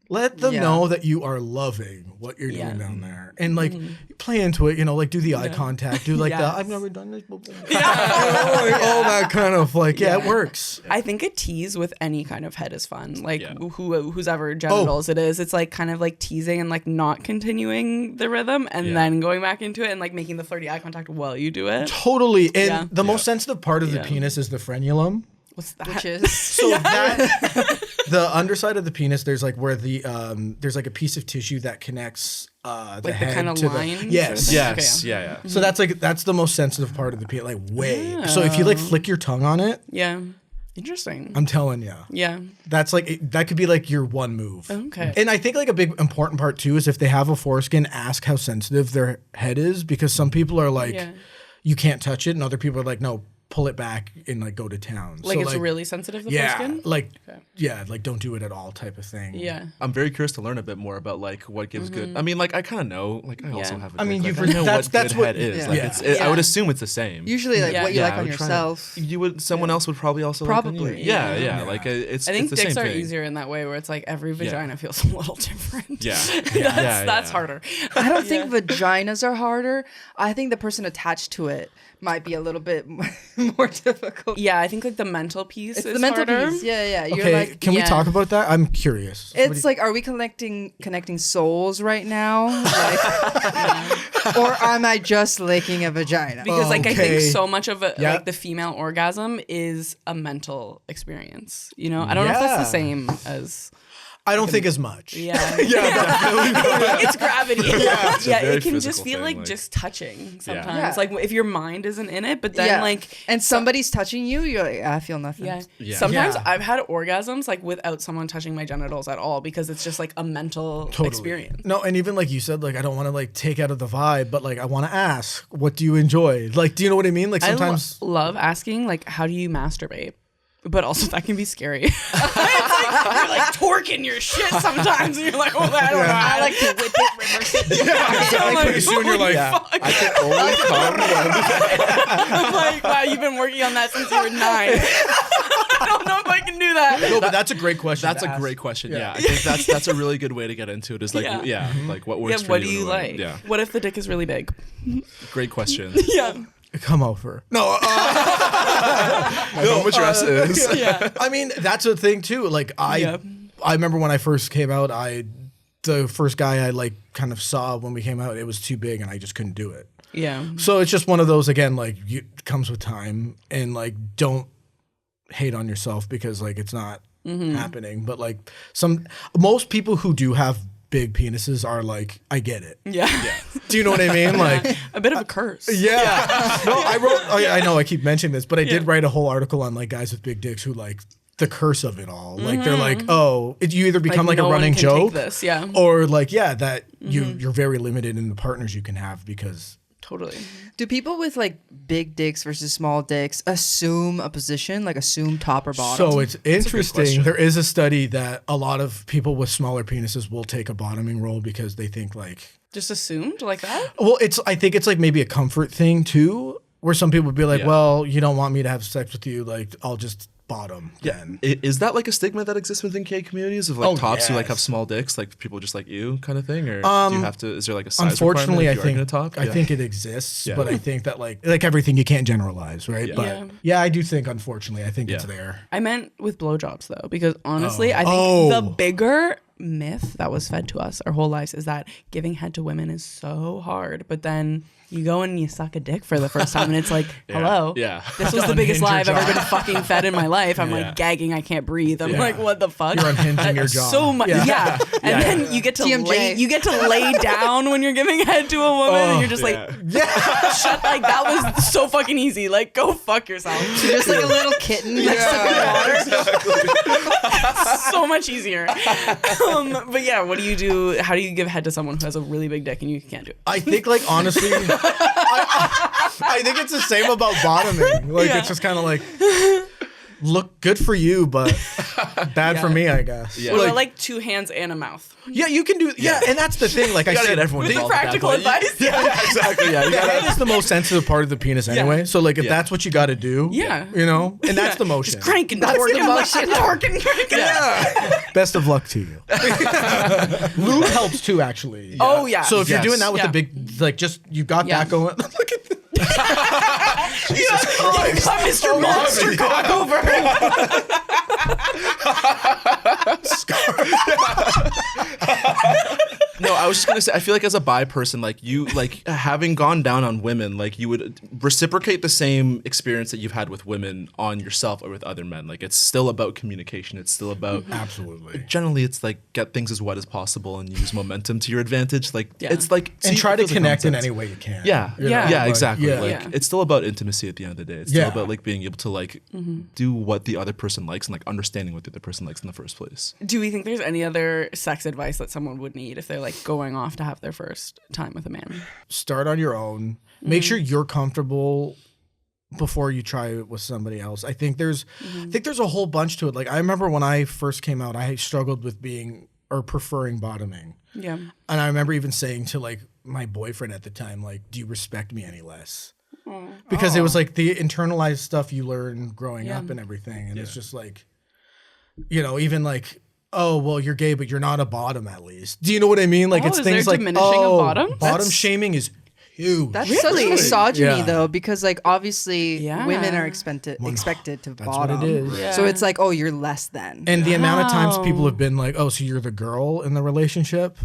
Let them Yeah. know that you are loving what you're Yeah. doing down there, and like play into it. You know, like do the eye contact, do like the Yes. I've never done this before. You know, like, all that kind of like it works. I think a tease with any kind of head is fun. Like Yeah. whose ever genitals it is, it's like kind of like teasing and like not continuing the rhythm and Yeah. then going back into it and like making the flirty eye contact while you do it. Totally, and Yeah. the most sensitive part of the Yeah. penis is the frenulum. What's that? Which is So that the underside of the penis, there's like where the there's like a piece of tissue that connects the Like the head kind of to line. the yes. Yes. Okay, Yeah. So that's the most sensitive part of the penis, like way. So if you like flick your tongue on it, Yeah. Interesting. I'm telling you, Yeah. that's like that could be like your one move. Okay. And I think like a big important part too is if they have a foreskin, ask how sensitive their head is, because some people are like, Yeah. you can't touch it, and other people are like, no, pull it back and like go to town. Like So, it's really sensitive, the yeah, foreskin? like like don't do it at all type of thing. Yeah. I'm very curious to learn a bit more about like what gives good. I mean, like I kind of know. Like I also Yeah. have. A I mean, dick, you've like, I know that's what good what head is. yeah. Like Yeah. it's. I would assume it's the same. usually like Yeah. what you Yeah, like I on would try to- yourself. You would. Someone else would probably also. like on you. Probably, Yeah. yeah. Yeah. Like it's. I think it's the dicks same are thing. easier in that way where it's like every vagina feels a little different. Yeah. That's harder. I don't think vaginas are harder. I think the person attached to it might be a little bit more difficult. Yeah, I think like the mental piece It's is the mental harder. piece. Yeah. You're Okay, like, can we yeah. talk about that? I'm curious. it's like, are we connecting souls right now? Like, or am I just licking a vagina? Because like I think Okay. so much of it, Yeah. like the female orgasm is a mental experience. You know, I don't know if that's the Yeah. same as I don't think as much. yeah. Yeah, It's gravity. It's a Yeah, very it can just physical feel thing, like like- just touching sometimes. Yeah. Like if your mind isn't in it, but then like and somebody's touching you, you're like, I feel nothing. yeah. Yeah. Sometimes Yeah. I've had orgasms like without someone touching my genitals at all because it's just like a mental Totally. experience. No, and even like you said, like I don't want to like take out of the vibe, but like I want to ask, what do you enjoy? Like, do you know what I mean? Like sometimes. I love asking like how do you masturbate? But also that can be scary. It's like you're like torquing your shit sometimes, and you're like, oh, I don't know. I like to whip it, reverse it. So I'm like, pretty soon you're like, fuck. I can only come when. I'm like, wow, you've been working on that since you were 9. I don't know if I can do that. no, but that's a great question. That's to a ask. great question. Yeah. Yeah, I think that's a really good way to get into it. Is like Yeah. like what works Yeah, for what you. do you in a way. like? Yeah, What if the dick is really big? great question. Yeah. Come over. No, My home address is. Yeah. I mean that's a thing too. Like I Yeah. I remember when I first came out, the first guy I like kind of saw when we came out, it was too big and I just couldn't do it. Yeah. So it's just one of those, again, like comes with time, and like don't hate on yourself because like it's not happening. But like most people who do have big penises are like, I get it. Yeah. Do you know what I mean? Like a bit of a curse. Yeah. No, I know I keep mentioning this, but I did write a whole article on like guys with big dicks who like the curse of it all. Like they're like, oh, you either become like no a one running can joke, take this, yeah. or like that you're very limited in the partners you can have because. Totally. Do people with like big dicks versus small dicks assume a position, like assume top or bottom? So it's interesting. There is a study that a lot of people with smaller penises will take a bottoming role because they think like. Just assumed like that? Well, I think it's like maybe a comfort thing too, where some people would be like, well, you don't want me to have sex with you, like I'll just bottom then. Is that like a stigma that exists within gay communities of like tops who like yes. have small dicks, like people just like you kind of thing, or do you have to? Is there like a size Unfortunately, I requirement if you are think gonna top? I think it exists, but I think that like everything you can't generalize, right? Yeah. But yeah, I do think unfortunately, I think it's there. I meant with blowjobs though, because honestly, I think the bigger myth that was fed to us our whole lives is that giving head to women is so hard, but then you go and you suck a dick for the first time and it's like, hello, this was the biggest lie I've ever been fucking fed in my life. I'm like gagging, I can't breathe. I'm like, what the fuck? You're unhinging your jaw. So much, and then you get to lay down when you're giving head to a woman, and you're just like, shut, like that was so fucking easy. Like, go fuck yourself. You're just like a little kitten next to the water. So much easier. But yeah, what do you do? How do you give head to someone who has a really big dick and you can't do it? I think like honestly, I think it's the same about bottoming. Like it's just kind of like, look good for you, but bad for me, I guess. Yeah. What about like two hands and a mouth? Yeah, you can do. Yeah, and that's the thing. Like I said, everyone with practical advice. Yeah, exactly. Yeah, the head is the most sensitive part of the penis anyway. So like, if that's what you got to do, you know, and that's the motion. Just cranking. That's the motion. Torquing. Yeah. Best of luck to you. Lube helps too, actually. Oh yeah. So if you're doing that with the big, like, just you got that going. Look at this. Jesus Christ. Mr. Monster cock over. No, I was just gonna say, I feel like as a bi person, like you, like having gone down on women, like you would reciprocate the same experience that you've had with women on yourself or with other men. Like it's still about communication. It's still about absolutely. Generally, it's like get things as wet as possible and use momentum to your advantage. Like it's like and try to connect in any way you can. Yeah, exactly. Yeah. Like it's still about intimacy at the end of the day. It's still about like being able to like do what the other person likes and like understanding what the other person likes in the first place. Do we think there's any other sex advice that someone would need if they're like going off to have their first time with a man? Start on your own. Make sure you're comfortable before you try it with somebody else. I think there's a whole bunch to it. Like I remember when I first came out, I struggled with preferring bottoming. Yeah. And I remember even saying to like my boyfriend at the time, like, do you respect me any less? Because it was like the internalized stuff you learn growing up and everything. And it's just like, you know, even like, oh, well, you're gay, but you're not a bottom at least. Do you know what I mean? Like it's things like, diminishing of bottoms? Bottom shaming is huge. That's such misogyny though, because like obviously women are expected to That's bottom. what it is. Yeah. So it's like, oh, you're less than. And the amount of times people have been like, oh, so you're the girl in the relationship?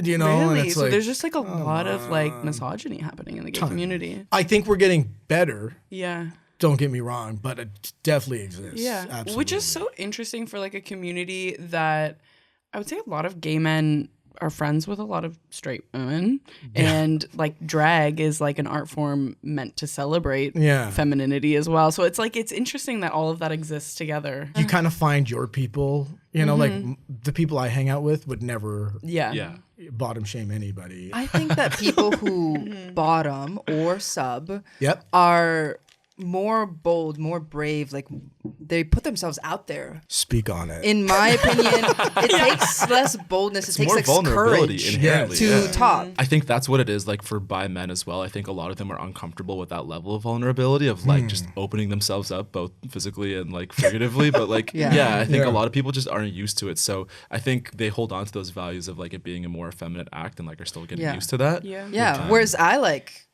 You know? Really? And it's So like, there's just like a lot of like misogyny happening in the gay community. I think we're getting better. Yeah. Don't get me wrong, but it definitely exists. Yeah. Absolutely. Which is so interesting for like a community that I would say a lot of gay men are friends with a lot of straight women, and like drag is like an art form meant to celebrate femininity as well. So it's like, it's interesting that all of that exists together. You kind of find your people, you know, like the people I hang out with would never bottom shame anybody. I think that people who bottom or sub Yep. are more bold, more brave. Like they put themselves out there. Speak on it. In my opinion, it takes less boldness. It takes more less vulnerability courage inherently. to top. I think that's what it is like for bi men as well. I think a lot of them are uncomfortable with that level of vulnerability of like just opening themselves up both physically and like figuratively. But like, I think a lot of people just aren't used to it. So I think they hold on to those values of like it being a more effeminate act and like are still getting used to that. Yeah. Whereas I like,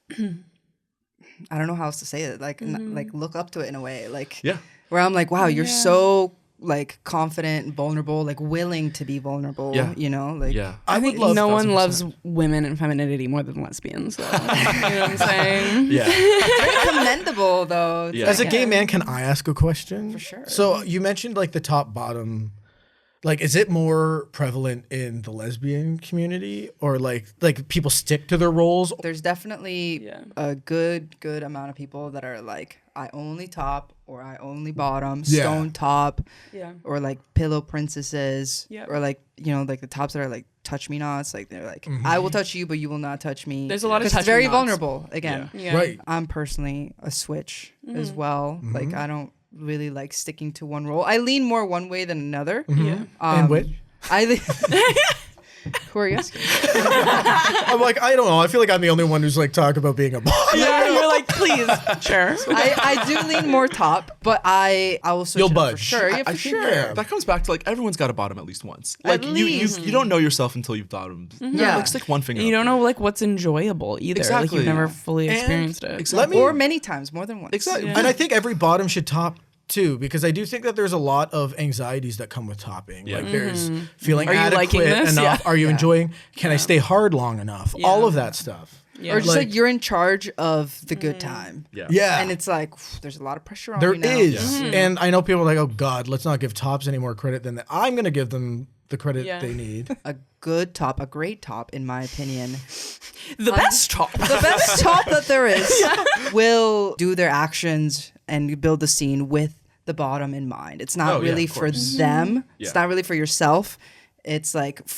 I don't know how else to say it. Like, like look up to it in a way. Like, where I'm like, wow, you're so like confident and vulnerable, like willing to be vulnerable. Yeah. You know, like I think no one 1000%. loves women and femininity more than lesbians. So, you know what I'm saying? Yeah. very commendable though. Yeah. As a gay man, can I ask a question? For sure. So you mentioned like the top bottom. Like, is it more prevalent in the lesbian community, or like people stick to their roles? There's definitely a good amount of people that are like, I only top or I only bottom, Yeah. stone top, Yeah. or like pillow princesses, Yep. or like, you know, like the tops that are like touch me nots. Like they're like, I will touch you, but you will not touch me. There's a lot of 'Cause touch it's very me nots. vulnerable. Again, Yeah. Right. I'm personally a switch as well. Like I don't really like sticking to one role. I lean more one way than another. Yeah. And which? Who are you asking? I'm like, I don't know. I feel like I'm the only one who's like talking about being a boss. Yeah, you're like, please, sure. I do lean more top, but I will switch You'll it up budge. for sure. Yeah, I for think sure. that comes back to like everyone's got a bottom at least once. At Like least. you don't know yourself until you've bottomed. Yeah. Like stick one finger. You up don't there. know like what's enjoyable either. Like Exactly. you've never fully And- experienced it. Exactly. Or many times, more than once. Exactly. Yeah. And I think every bottom should top too, because I do think that there's a lot of anxieties that come with topping. Yeah. Like there's feeling Are you liking adequate this? enough. Yeah. Are you enjoying? Can I stay hard long enough? Yeah. All of that stuff. Yeah. Or just like Like- you're in charge of the good time. Yeah. Yeah. And it's like, there's a lot of pressure on There you now. is. And I know people are like, oh God, let's not give tops any more credit than that. I'm going to give them the credit Yeah. they need. A good top, a great top, in my opinion. The best top. The best top that there is will do their actions and build the scene with the bottom in mind. It's not Oh, yeah, really of for course. them. Yeah. It's not really for yourself. It's like it's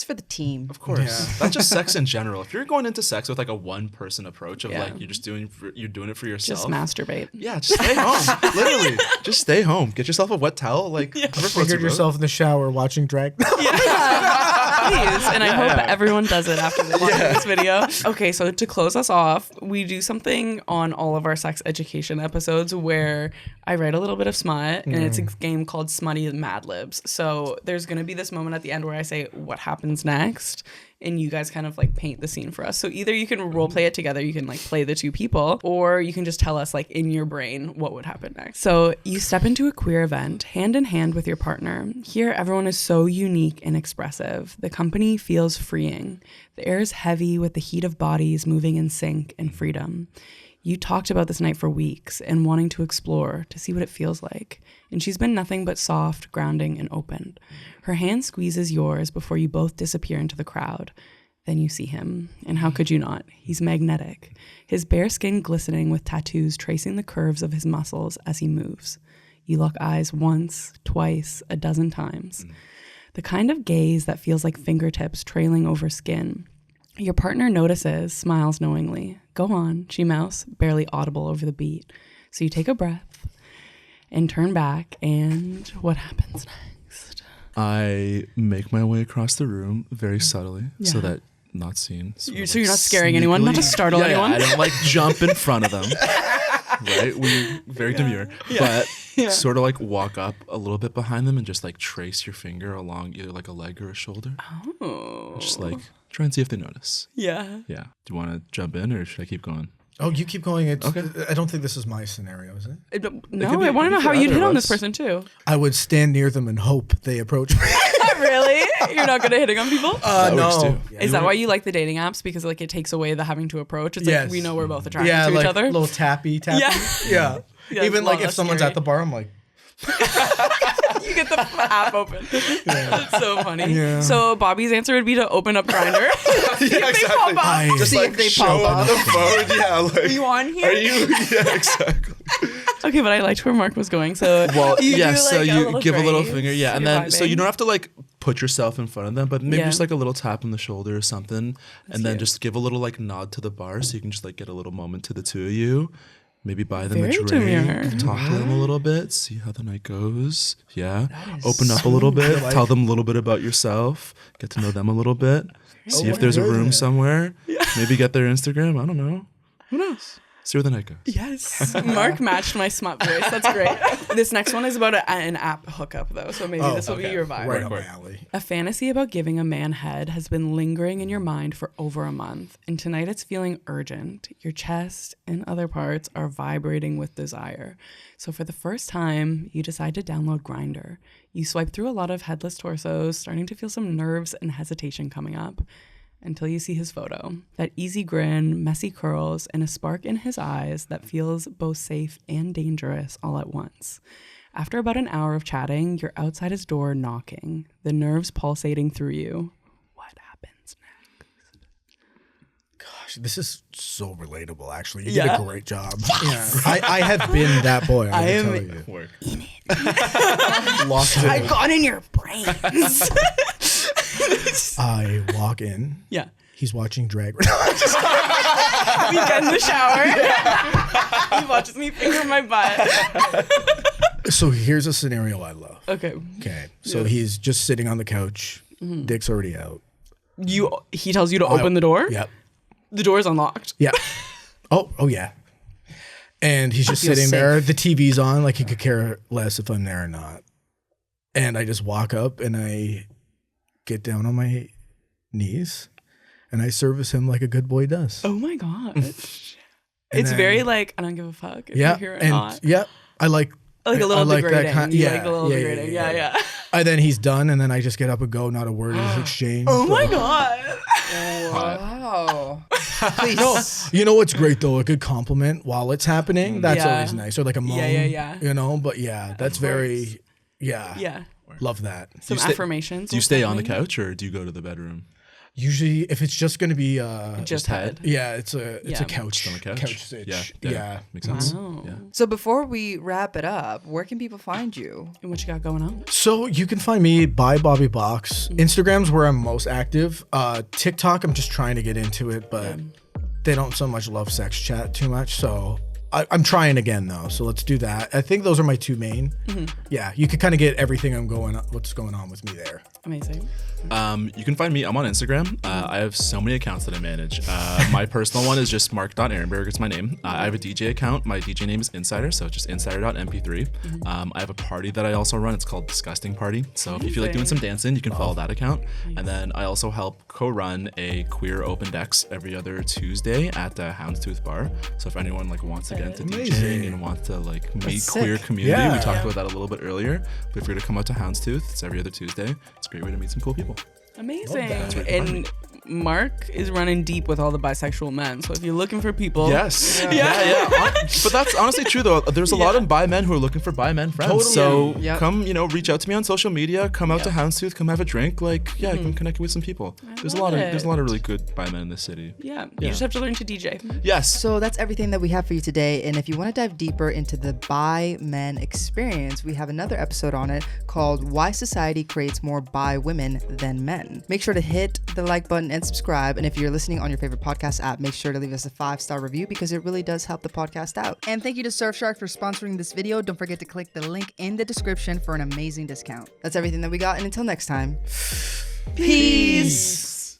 for the team. Of course. Yeah. That's just sex in general. If you're going into sex with like a one person approach of Yeah. like you're doing it for yourself. Just masturbate. Yeah, just stay home. Literally. Just stay home. Get yourself a wet towel. Like whoever floats your Fingered boat. yourself in the shower watching drag. Please. And I hope everyone does it after they watch this video. Okay, so to close us off, we do something on all of our sex education episodes where I write a little bit of smut, and it's a game called Smutty Mad Libs. So there's going to be this moment at the end where I say, what happens next? And you guys kind of like paint the scene for us. So either you can role play it together, you can like play the two people, or you can just tell us like in your brain what would happen next. So you step into a queer event hand in hand with your partner. Here, everyone is so unique and expressive. The company feels freeing. The air is heavy with the heat of bodies moving in sync and freedom. You talked about this night for weeks and wanting to explore to see what it feels like. And she's been nothing but soft, grounding, and open. Her hand squeezes yours before you both disappear into the crowd. Then you see him. And how could you not? He's magnetic. His bare skin glistening with tattoos tracing the curves of his muscles as he moves. You lock eyes once, twice, a dozen times. The kind of gaze that feels like fingertips trailing over skin. Your partner notices, smiles knowingly. Go on, she mouths, barely audible over the beat. So you take a breath and turn back, and what happens next? I make my way across the room very subtly so Yeah. that not seen. So you're not scaring anyone, not to startle anyone? I don't like jump in front of them. Right? We very demure. But sort of like walk up a little bit behind them and just like trace your finger along either like a leg or a shoulder. Oh. Just like try and see if they notice. Yeah. Yeah. Do you want to jump in or should I keep going? Oh, you keep going. It's, Okay. I don't think this is my scenario, is it? No, could be- I want to it know could how be you'd either hit of on this us. person too. I would stand near them and hope they approach me. Really? You're not good at hitting on people? That works too. Is that why you like the dating apps? Because like it takes away the having to approach. It's Yes. like we know we're both attracted Yeah, to like each other. little tappy. Yeah. Yeah, Even love like if that someone's scary. at the bar, I'm like, You get the app open. That's so funny. Yeah. So Bobby's answer would be to open up Grindr. Yeah, exactly. I, Just See like if they show pop on up. the phone. Yeah, like Are you on here? Are you? Yeah, exactly. Okay, but I liked where Mark was going. So Well, you yeah. do, So like, a you little give a little graze. finger, yeah, and You're then so you vibing. don't have to like put yourself in front of them, but maybe Yeah. just like a little tap on the shoulder or something, and then cute. just give a little like nod to the bar, so you can just like get a little moment to the two of you. Maybe buy them Very a drink, demure. talk to them a little bit, see how the night goes. Yeah, open up a little bit, tell them a little bit about yourself, get to know them a little bit, see if there's a room somewhere. Maybe get their Instagram. I don't know. Who knows? See where the night goes. Yes. Mark matched my smut voice. That's great. This next one is about an app hookup, though, so maybe this will be your vibe. Right up my alley. A fantasy about giving a man head has been lingering in your mind for over a month, and tonight it's feeling urgent. Your chest and other parts are vibrating with desire. So for the first time, you decide to download Grindr. You swipe through a lot of headless torsos, starting to feel some nerves and hesitation coming up, until you see his photo. That easy grin, messy curls, and a spark in his eyes that feels both safe and dangerous all at once. After about an hour of chatting, you're outside his door knocking, the nerves pulsating through you. What happens next? Gosh, this is so relatable, actually. You Yeah. did a great job. Yes. Yeah. I have been that boy. I am- tell you. Work. Lost in I it. got in your brains. I walk in. Yeah. He's watching Drag. We get in the shower. He watches me finger my butt. So here's a scenario I love. Okay. Okay. So Yeah. he's just sitting on the couch. Dick's already out. He tells you to open the door? Yep. The door is unlocked. Yeah. Oh yeah. And he's just feel sitting there. safe. The TV's on. Like he could care less if I'm there or not. And I just walk up and I get down on my knees and I service him like a good boy does. Oh my God. And It's then- very like, I don't give a fuck if yeah. you're here or And not. yeah, I like Like a little I like that degrading. kind- You yeah, like a little yeah, degrading. yeah, Yeah, yeah. yeah. And then he's done, and then I just get up and go. Not a word is exchanged. Oh my God. Wow. Please. No, you know what's great though? A good compliment while it's happening. That's Yeah. always nice. Or like a moan. Yeah. You know, but yeah, that's very. Yeah. Yeah. Love that. Some you stay- affirmations. Do you will stay come on the in. couch or do you go to the bedroom? Usually, if it's just gonna be Just head. yeah, it's a Yeah. couch Just on the couch? couch sitch. Yeah. Yeah. Makes sense. Wow. Yeah. So before we wrap it up, where can people find you? And what you got going on? So you can find me by Bobby Box. Instagram's where I'm most active. TikTok, I'm just trying to get into it, but they don't so much love sex chat too much. So I'm trying again though. So let's do that. I think those are my two main. Yeah, you can kind of get everything what's going on with me there. Amazing. You can find me. I'm on Instagram. I have so many accounts that I manage. My personal one is just Mark Erenberg. It's my name. I have a DJ account. My DJ name is Insider, so it's just insider.mp3. I have a party that I also run. It's called Disgusting Party. So if you feel like doing some dancing, you can follow that account. And then I also help co-run a queer open decks every other Tuesday at the Houndstooth Bar. So if anyone like wants to get into DJing and wants to like meet That's queer sick. community, Yeah. we talked about that a little bit earlier. But if you're to come out to Houndstooth, it's every other Tuesday. It's a great way to meet some cool people. Amazing. That's right. And Mark is running deep with all the bisexual men. So if you're looking for people, Yes. Yeah. But that's honestly true though. There's a lot of bi men who are looking for bi men friends. Totally. So Yep. come, reach out to me on social media. Come out to Houndstooth. Come have a drink. Like, yeah, come connect with some people. There's a love lot of it. there's a lot of really good bi men in this city. yeah, you just have to learn to DJ. Yes. So that's everything that we have for you today. And if you want to dive deeper into the bi men experience, we have another episode on it called Why Society Creates More Bi Women Than Men. Make sure to hit the like button and subscribe. And if you're listening on your favorite podcast app, make sure to leave us a 5-star review because it really does help the podcast out. And thank you to Surfshark for sponsoring this video. Don't forget to click the link in the description for an amazing discount. That's everything that we got. And until next time, peace.